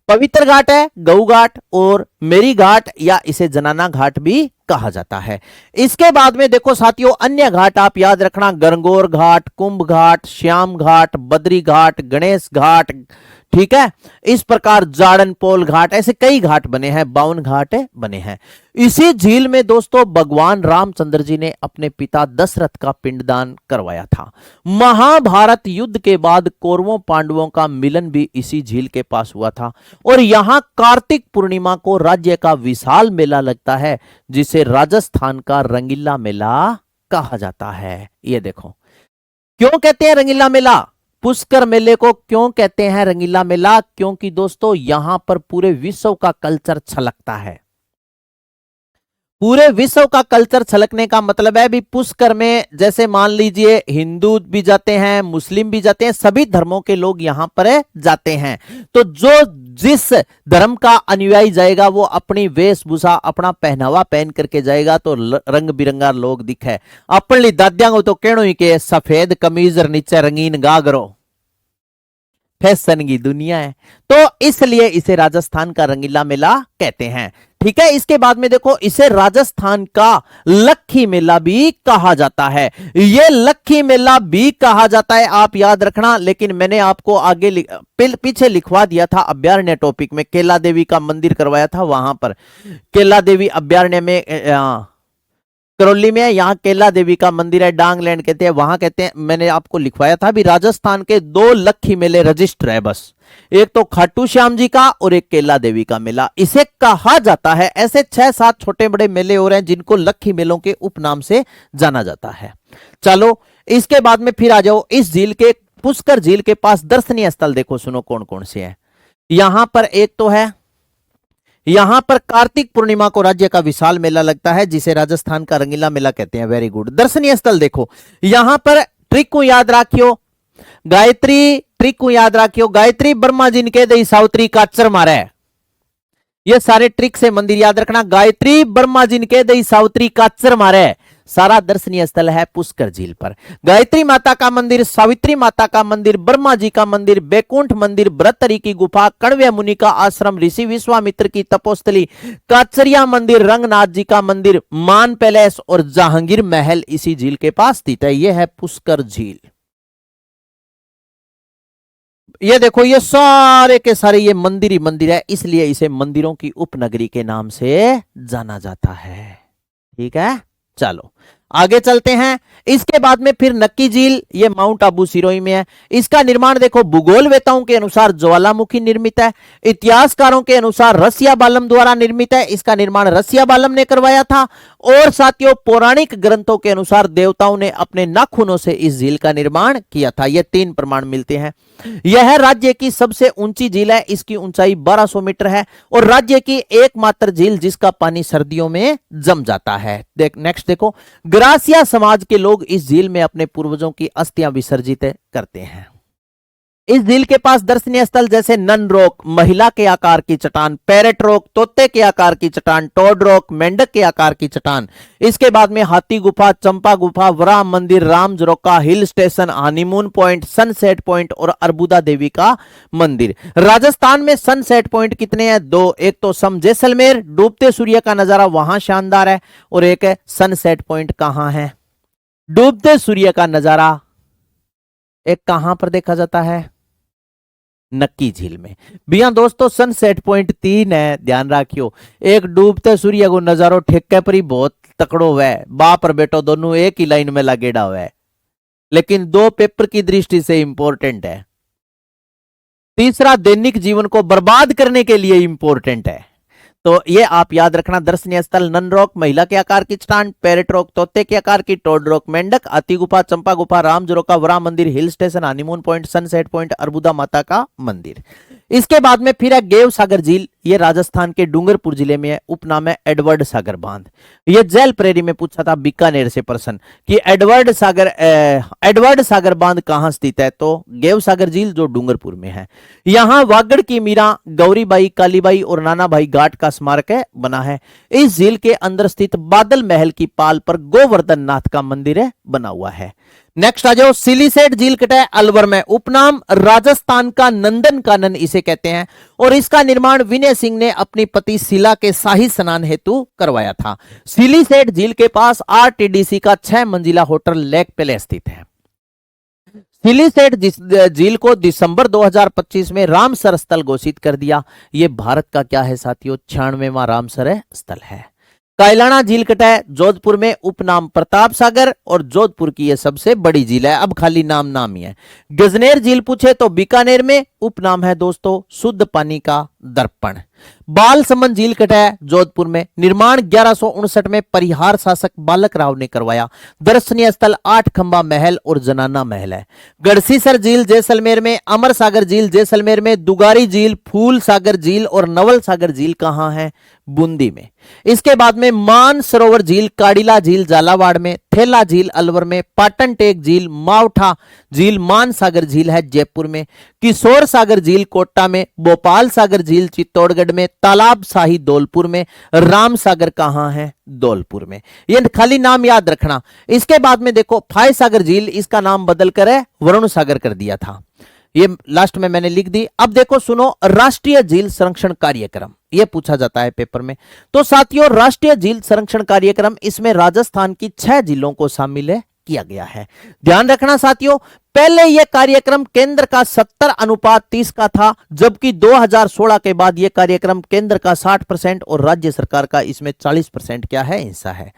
पवित्र घाट है गऊ घाट, और मेरी घाट या इसे जनाना घाट भी कहा जाता है। इसके बाद में देखो साथियों, अन्य घाट आप याद रखना, गणगौर घाट, कुंभ घाट, श्याम घाट, बद्री घाट, गणेश घाट, ठीक है, इस प्रकार जाड़न पोल घाट, ऐसे कई घाट बने हैं, 52 घाट बने हैं। इसी झील में दोस्तों भगवान रामचंद्र जी ने अपने पिता दशरथ का पिंडदान करवाया था। महाभारत युद्ध के बाद कौरवों पांडवों का मिलन भी इसी झील के पास हुआ था, और यहां कार्तिक पूर्णिमा को राज्य का विशाल मेला लगता है, जिसे राजस्थान का रंगीला मेला कहा जाता है। ये देखो, क्यों कहते हैं रंगीला मेला, पुष्कर मेले को क्यों कहते हैं रंगीला मेला, क्योंकि दोस्तों यहां पर पूरे विश्व का कल्चर छलकता है। पूरे विश्व का कल्चर छलकने का मतलब है भी, पुष्कर में जैसे मान लीजिए हिंदू भी जाते हैं, मुस्लिम भी जाते हैं, सभी धर्मों के लोग यहां पर जाते हैं। तो जो जिस धर्म का अनुयायी जाएगा वो अपनी वेशभूषा, अपना पहनावा पहन करके जाएगा, तो रंग बिरंगा लोग दिखे। अपनी दादिया को तो कहनो ही के सफेद कमीज और नीचे रंगीन गागरो, फैशन की दुनिया है, तो इसलिए इसे राजस्थान का रंगीला मेला कहते हैं। ठीक है, इसके बाद में देखो, इसे राजस्थान का लक्खी मेला भी कहा जाता है। ये लक्खी मेला भी कहा जाता है, आप याद रखना, लेकिन मैंने आपको आगे पीछे लिखवा दिया था अभ्यारण्य टॉपिक में, केला देवी का मंदिर करवाया था, वहां पर केला देवी अभ्यारण्य में करौली में, यहाँ केला देवी का मंदिर है, डांगलैंड कहते हैं, वहां कहते हैं, मैंने आपको लिखवाया था भी। राजस्थान के 2 लक्खी मेले रजिस्टर है बस, एक तो खाटू श्याम जी का और एक केला देवी का मेला, इसे कहा जाता है। ऐसे 6-7 छोटे बड़े मेले हो रहे हैं जिनको लक्खी मेलों के उपनाम से जाना जाता है। चलो, इसके बाद में फिर आ जाओ, इस झील के, पुष्कर झील के पास दर्शनीय स्थल देखो, सुनो कौन कौन से हैं। यहां पर एक तो है, यहां पर कार्तिक पूर्णिमा को राज्य का विशाल मेला लगता है, जिसे राजस्थान का रंगीला मेला कहते हैं। Very good. दर्शनीय स्थल देखो, यहां पर ट्रिक को याद रखियो, गायत्री ट्रिक को याद रखियो, गायत्री ब्रह्मा जी के दई सावित्री काचर मारे, ये सारे ट्रिक से मंदिर याद रखना। गायत्री ब्रह्मा जी के दई सावित्री काचर मारे, सारा दर्शनीय स्थल है पुष्कर झील पर। गायत्री माता का मंदिर, सावित्री माता का मंदिर, ब्रह्मा जी का मंदिर, बैकुंठ मंदिर, भृतहरि की गुफा, कण्व मुनि का आश्रम, ऋषि विश्वामित्र की तपोस्थली, काचरिया मंदिर, रंगनाथ जी का मंदिर, मान पैलेस और जहांगीर महल इसी झील के पास स्थित है। यह है पुष्कर झील। ये देखो, ये सारे के सारे ये मंदिर ही मंदिर है, इसलिए इसे मंदिरों की उपनगरी के नाम से जाना जाता है। ठीक है, चलो आगे चलते हैं। इसके बाद में फिर नक्की झील, ये माउंट आबू सिरोही में है। इसका निर्माण देखो, भूगोल वेताओं के अनुसार ज्वालामुखी निर्मित है, इतिहासकारों के अनुसार रसिया बालम द्वारा निर्मित है, इसका निर्माण रसिया बालम ने करवाया था, और साथियों पौराणिक ग्रंथों के अनुसार देवताओं ने अपने नाखूनों से इस झील का निर्माण किया था। ये 3 प्रमाण मिलते हैं। यह राज्य की सबसे ऊंची झील है, इसकी ऊंचाई 1200 मीटर है, और राज्य की एकमात्र झील जिसका पानी सर्दियों में जम जाता है। नेक्स्ट देखो, ग्रासिया समाज के लोग इस झील में अपने पूर्वजों की अस्थियां विसर्जित करते हैं। इस झील के पास दर्शनीय स्थल जैसे नन रॉक, महिला के आकार की चट्टान, पैरेट रॉक, तोते के आकार की चट्टान, टोड रॉक, मेंढक के आकार की चट्टान, इसके बाद में हाथी गुफा, चंपा गुफा, वराह मंदिर, Ram Jharokha, hill station, honeymoon point, sunset point और अर्बुदा देवी का मंदिर। राजस्थान में सनसेट पॉइंट कितने हैं? 2। एक तो सम जैसलमेर, डूबते सूर्य का नजारा वहां शानदार है, और एक है सनसेट पॉइंट कहां है? डूबते सूर्य का नजारा एक कहां पर देखा जाता है? नक्की झील में। भैया दोस्तों सनसेट पॉइंट 3 है, ध्यान रखियो। एक डूबते सूर्य को नजारो ठेके पर ही बहुत तकड़ो हुआ है, बाप और बेटो दोनों एक ही लाइन में लगेड़ा हुआ है, लेकिन 2 पेपर की दृष्टि से इंपॉर्टेंट है। तीसरा दैनिक जीवन को बर्बाद करने के लिए इंपॉर्टेंट है। तो ये आप याद रखना। दर्शनीय स्थल नन रॉक महिला के आकार की चट्टान, पैरेट रॉक तोते के आकार की, टोड रॉक मेंढक, हाथी गुफा, चंपा गुफा, राम का वरा मंदिर, हिल station, honeymoon point, sunset point, Arbuda माता का मंदिर। इसके बाद में फिर है गेव सागर झील, ये राजस्थान के डूंगरपुर जिले में है, उपनाम है एडवर्ड सागर बांध। ये जेल प्रेरी में पूछा था बीकानेर से प्रश्न कि एडवर्ड सागर बांध कहां स्थित है, तो गेव सागर झील जो डूंगरपुर में है। यहां वागड़ की मीरा, गौरीबाई, कालीबाई और नानाभाई घाट का स्मारक है बना है। इस झील के अंदर स्थित बादल महल की पाल पर गोवर्धन नाथ का मंदिर है बना हुआ है। नेक्स्ट आ जाओ, सिलीसेट झील कटा है अलवर में, उपनाम राजस्थान का नंदन कानन इसे कहते हैं, और इसका निर्माण विनय सिंह ने अपनी पति शीला के शाही स्नान हेतु करवाया था। सिलीसेट झील के पास आरटीडीसी का 6 मंजिला होटल लेक पैलेस स्थित है। सिलीसेट झील को दिसंबर 2025 में रामसर स्थल घोषित कर दिया। यह भारत का क्या है साथियों, 96वां रामसर स्थल है। कायलाना झील कटा है जोधपुर में, उपनाम प्रताप सागर, और जोधपुर की यह सबसे बड़ी झील है, अब खाली नाम नाम ही है। गजनेर झील पूछे तो बीकानेर में, उपनाम है दोस्तों शुद्ध पानी का दर्पण। बाल समन झील कटा है जोधपुर में, निर्माण 1159 में परिहार शासक बालक राव ने करवाया। दर्शनीय स्थल 8 खंबा महल और जनाना महल है। गढ़सीसर झील जैसलमेर में, अमर सागर झील जैसलमेर में, दुगारी झील, फूल सागर झील और नवल सागर झील कहां है, बूंदी में। इसके बाद में मान सरोवर झील, काड़िला झील झालावाड़ में, थेला झील अलवर में, पाटन टेक झील, मावठा झील, मान सागर झील है जयपुर में, किशोर सागर झील कोटा में, भोपाल सागर झील चित्तौड़गढ़ में, तालाब शाही धौलपुर में, राम सागर कहां है, धौलपुर में। ये खाली नाम याद रखना। इसके बाद में देखो फाय सागर झील, इसका नाम बदलकर है वरुण सागर कर दिया था, ये लास्ट में मैंने लिख दी। अब देखो सुनो, राष्ट्रीय झील संरक्षण कार्यक्रम ये पूछा जाता है पेपर में। तो साथियों राष्ट्रीय झील संरक्षण कार्यक्रम, इसमें राजस्थान की 6 झीलों को शामिल है किया गया है। ध्यान रखना साथियों, पहले यह कार्यक्रम केंद्र का 70:30 का था, जबकि 2016 के बाद यह कार्यक्रम केंद्र का 60% और राज्य सरकार का इसमें 40% क्या है, हिस्सा है।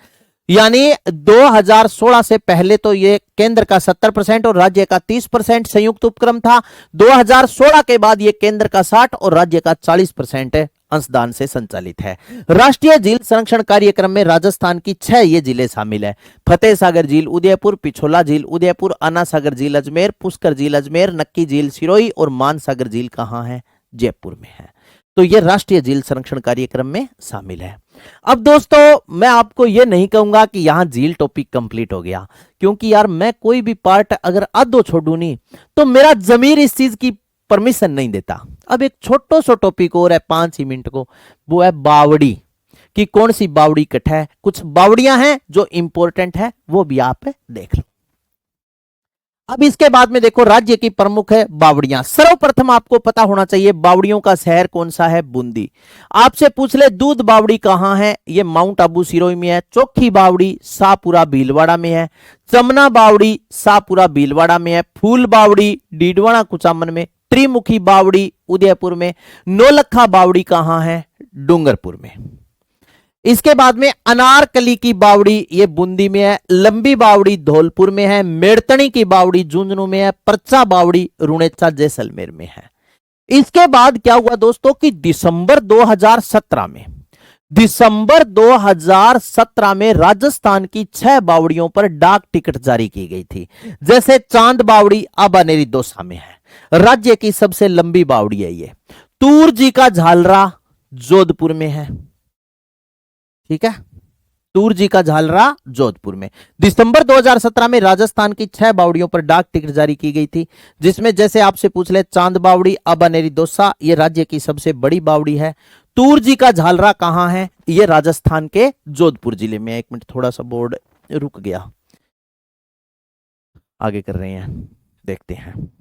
यानी 2016 से पहले तो ये केंद्र का 70% और राज्य का 30% संयुक्त उपक्रम था। 2016 के बाद ये केंद्र का 60 और राज्य का 40% अंशदान से संचालित है। राष्ट्रीय झील संरक्षण कार्यक्रम में राजस्थान की 6 ये जिले शामिल है। फतेह सागर झील उदयपुर, पिछोला झील उदयपुर, आना सागर झील अजमेर, पुष्कर झील अजमेर, नक्की झील सिरोही और मान सागर झील कहां है, जयपुर में है। तो ये राष्ट्रीय झील संरक्षण कार्यक्रम में शामिल है। अब दोस्तों मैं आपको ये नहीं कहूंगा कि यहां झील टॉपिक कंप्लीट हो गया, क्योंकि यार मैं कोई भी पार्ट अगर आधो छोड़ू नहीं तो मेरा जमीर इस चीज की परमिशन नहीं देता। अब एक छोटो सो टॉपिक और है 5 ही मिनट को, वो है बावड़ी, कि कौन सी बावड़ी कट है। कुछ बावड़ियां हैं जो इंपॉर्टेंट है, वो भी आप देख लो। अब इसके बाद में देखो राज्य की प्रमुख है बावड़ियां। सर्वप्रथम आपको पता होना चाहिए बावड़ियों का शहर कौन सा है, बूंदी। आपसे पूछ ले दूध बावड़ी कहां है, ये माउंट आबू सिरोही में है। चोखी बावड़ी शाहपुरा भीलवाड़ा में है। चमना बावड़ी शाहपुरा भीलवाड़ा में है। फूल बावड़ी डीडवाना कुचामन में। त्रिमुखी बावड़ी उदयपुर में। नौलखा बावड़ी कहां है, डूंगरपुर में। इसके बाद में अनारकली की बावड़ी ये बूंदी में है। लंबी बावड़ी धौलपुर में है। मेड़तनी की बावड़ी झुंझुनू में है। परचा बावड़ी रुणेचा जैसलमेर में है। इसके बाद क्या हुआ दोस्तों कि दिसंबर 2017 में राजस्थान की 6 बावड़ियों पर डाक टिकट जारी की गई थी। जैसे चांद बावड़ी आबानेरी दौसा में है, राज्य की सबसे लंबी बावड़ी है ये। तूर जी का झालरा जोधपुर में है, ठीक है। तूर जी का झालरा जोधपुर में। दिसंबर 2017 में राजस्थान की 6 बावड़ियों पर डाक टिकट जारी की गई थी, जिसमें जैसे आपसे पूछ ले चांद बावड़ी आबानेरी दौसा ये राज्य की सबसे बड़ी बावड़ी है। तूर जी का झालरा कहां है, ये राजस्थान के जोधपुर जिले में। एक मिनट थोड़ा सा बोर्ड रुक गया, आगे कर रहे हैं, देखते हैं।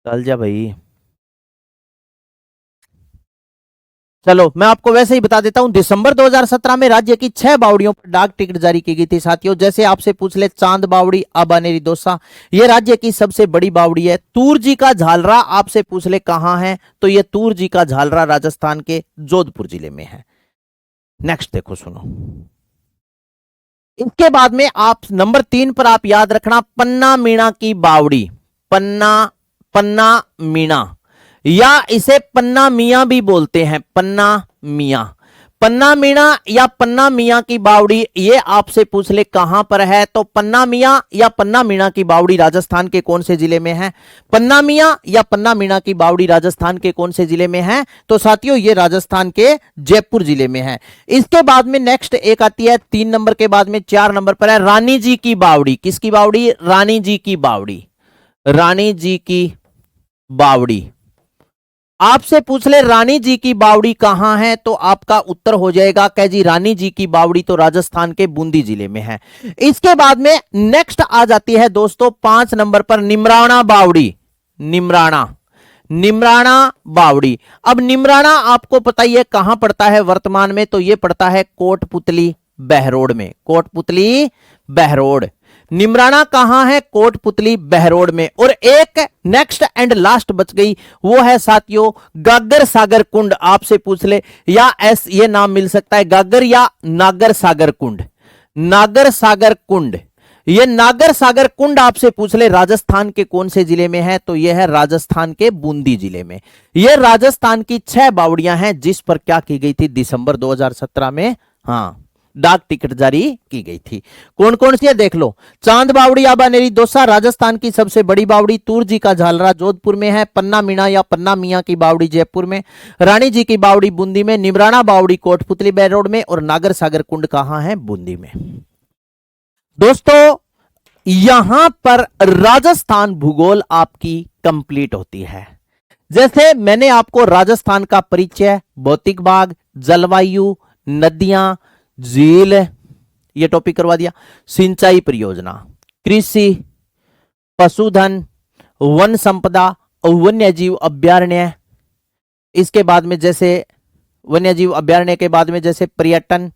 चल जा भाई। चलो मैं आपको वैसे ही बता देता हूं। दिसंबर 2017 में राज्य की 6 बावड़ियों पर डाक टिकट जारी की गई थी साथियों। जैसे आपसे पूछ ले चांद बावड़ी, अबानेरी दोसा, ये राज्य की सबसे बड़ी बावड़ी है। तूरजी का झालरा आपसे पूछ ले कहां है, तो ये तूरजी का झालरा राजस्थान के जोधपुर जिले में है। नेक्स्ट देखो सुनो, इसके बाद में आप नंबर 3 पर आप याद रखना पन्ना मीणा की बावड़ी। पन्ना मीणा, या इसे पन्ना मियां भी बोलते हैं, पन्ना मियां। पन्ना मीणा या पन्ना मियां की बावड़ी, ये आपसे पूछ ले कहां पर है, तो पन्ना मियां या पन्ना मीणा की बावड़ी राजस्थान के कौन से जिले में है? पन्ना मियां या पन्ना मीणा की बावड़ी राजस्थान के कौन से जिले में है? तो साथियों ये राजस्थान के जयपुर जिले में है। इसके बाद में नेक्स्ट एक आती है 3 नंबर के बाद में 4 नंबर पर है रानी जी की बावड़ी। किसकी बावड़ी? रानी जी की बावड़ी। रानी जी की बावड़ी आपसे पूछ ले रानी जी की बावड़ी कहां है, तो आपका उत्तर हो जाएगा क्या जी? रानी जी की बावड़ी तो राजस्थान के बूंदी जिले में है। इसके बाद में नेक्स्ट आ जाती है दोस्तों 5 नंबर पर निमराना बावड़ी। निमराना बावड़ी। अब निमराना आपको पता ही है कहां पड़ता है वर्तमान में, तो यह पड़ता है कोटपुतली बहरोड में। कोटपुतली बहरोड। निमराना कहां है? कोटपुतली बहरोड में। और एक नेक्स्ट एंड लास्ट बच गई, वो है साथियों गागर सागर कुंड। आपसे पूछ ले, या ये नाम मिल सकता है गागर या नागर सागर कुंड। नागर सागर कुंड, ये नागर सागर कुंड आपसे पूछ ले राजस्थान के कौन से जिले में है, तो यह है राजस्थान के बूंदी जिले में। यह राजस्थान की 6 बावड़ियां हैं जिस पर क्या की गई थी दिसंबर 2017 में, हाँ, डाक टिकट जारी की गई थी। कौन कौन सी है देख लो। चांद बावड़ी अबानेरी दोसा राजस्थान की सबसे बड़ी बावड़ी। तूरजी का झालरा जोधपुर में है। पन्ना मीणा या पन्ना मियां की बावड़ी जयपुर में। रानी जी की बावड़ी बूंदी में। निमराना बावड़ी कोटपुतली बहरोड में। और नागर सागर कुंड कहां है? बूंदी में। दोस्तों यहां पर राजस्थान भूगोल आपकी कंप्लीट होती है। जैसे मैंने आपको राजस्थान का परिचय, भौतिक भाग, जलवायु, नदियां, झील, ये टॉपिक करवा दिया। सिंचाई परियोजना, कृषि, पशुधन, वन संपदा, वन्यजीव अभ्यारण्य। इसके बाद में जैसे वन्यजीव अभ्यारण्य के बाद में जैसे पर्यटन,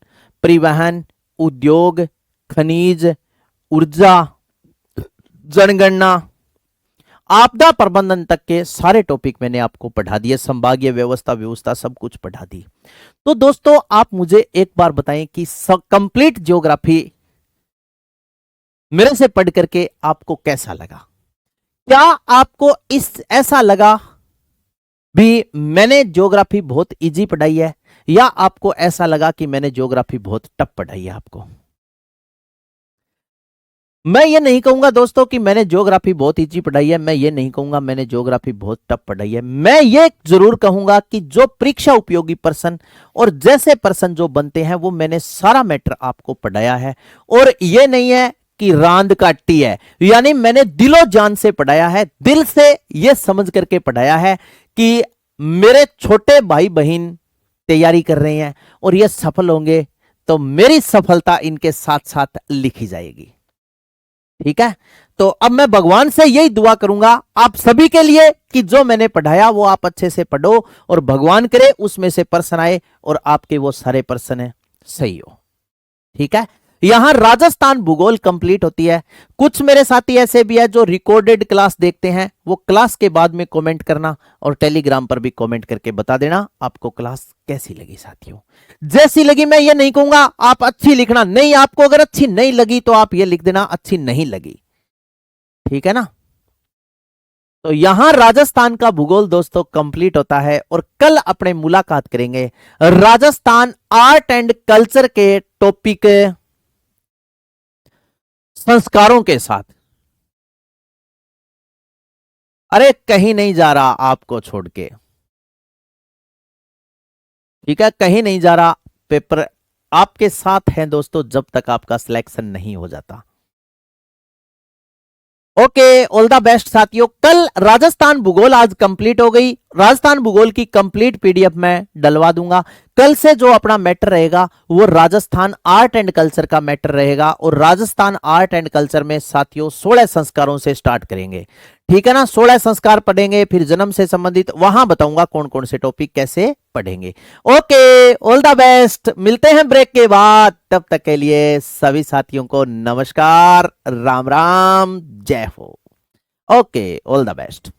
परिवहन, उद्योग, खनिज, ऊर्जा, जनगणना, आपदा प्रबंधन तक के सारे टॉपिक मैंने आपको पढ़ा दिए। संभागीय व्यवस्था सब कुछ पढ़ा दी। तो दोस्तों आप मुझे एक बार बताएं कि कंप्लीट ज्योग्राफी मेरे से पढ़ करके आपको कैसा लगा? क्या आपको ऐसा लगा भी मैंने ज्योग्राफी बहुत इजी पढ़ाई है, या आपको ऐसा लगा कि मैंने ज्योग्राफी बहुत टफ पढ़ाई है आपको? मैं ये नहीं कहूंगा दोस्तों कि मैंने ज्योग्राफी बहुत इजी पढ़ाई है। मैं ये नहीं कहूंगा मैंने ज्योग्राफी बहुत टफ पढ़ाई है। मैं ये जरूर कहूंगा कि जो परीक्षा उपयोगी पर्सन और जैसे पर्सन जो बनते हैं वो मैंने सारा मैटर आपको पढ़ाया है। और ये नहीं है कि रांद काटी है, यानी मैंने दिलो जान से पढ़ाया है, दिल से ये समझ करके पढ़ाया है कि मेरे छोटे भाई बहन तैयारी कर रहे हैं और ये सफल होंगे, तो मेरी सफलता इनके साथ साथ लिखी जाएगी। ठीक है, तो अब मैं भगवान से यही दुआ करूंगा आप सभी के लिए कि जो मैंने पढ़ाया वो आप अच्छे से पढ़ो और भगवान करे उसमें से प्रश्न आए और आपके वो सारे प्रश्न सही हो। ठीक है, यहां राजस्थान भूगोल कंप्लीट होती है। कुछ मेरे साथी ऐसे भी है जो रिकॉर्डेड क्लास देखते हैं, वो क्लास के बाद में कमेंट करना और टेलीग्राम पर भी कमेंट करके बता देना आपको क्लास कैसी लगी। साथियों जैसी लगी, मैं ये नहीं कहूंगा आप अच्छी लिखना, नहीं, आपको अगर अच्छी नहीं लगी तो आप ये लिख देना अच्छी नहीं लगी। ठीक है ना, तो यहां राजस्थान का भूगोल दोस्तों कंप्लीट होता है और कल अपने मुलाकात करेंगे राजस्थान आर्ट एंड कल्चर के टॉपिक संस्कारों के साथ। अरे कहीं नहीं जा रहा आपको छोड़ के, ठीक है, कहीं नहीं जा रहा, पेपर आपके साथ है दोस्तों जब तक आपका सिलेक्शन नहीं हो जाता। ओके, ऑल द बेस्ट साथियों। कल राजस्थान भूगोल आज कंप्लीट हो गई, राजस्थान भूगोल की कंप्लीट पीडीएफ मैं डलवा दूंगा। कल से जो अपना मैटर रहेगा वो राजस्थान आर्ट एंड कल्चर का मैटर रहेगा और राजस्थान आर्ट एंड कल्चर में साथियों 16 संस्कारों से स्टार्ट करेंगे। ठीक है ना, 16 संस्कार पढ़ेंगे, फिर जन्म से संबंधित वहां बताऊंगा कौन कौन से टॉपिक कैसे पढ़ेंगे। ओके, ऑल द बेस्ट, मिलते हैं ब्रेक के बाद, तब तक के लिए सभी साथियों को नमस्कार, राम राम, जय हो। Okay, all the best.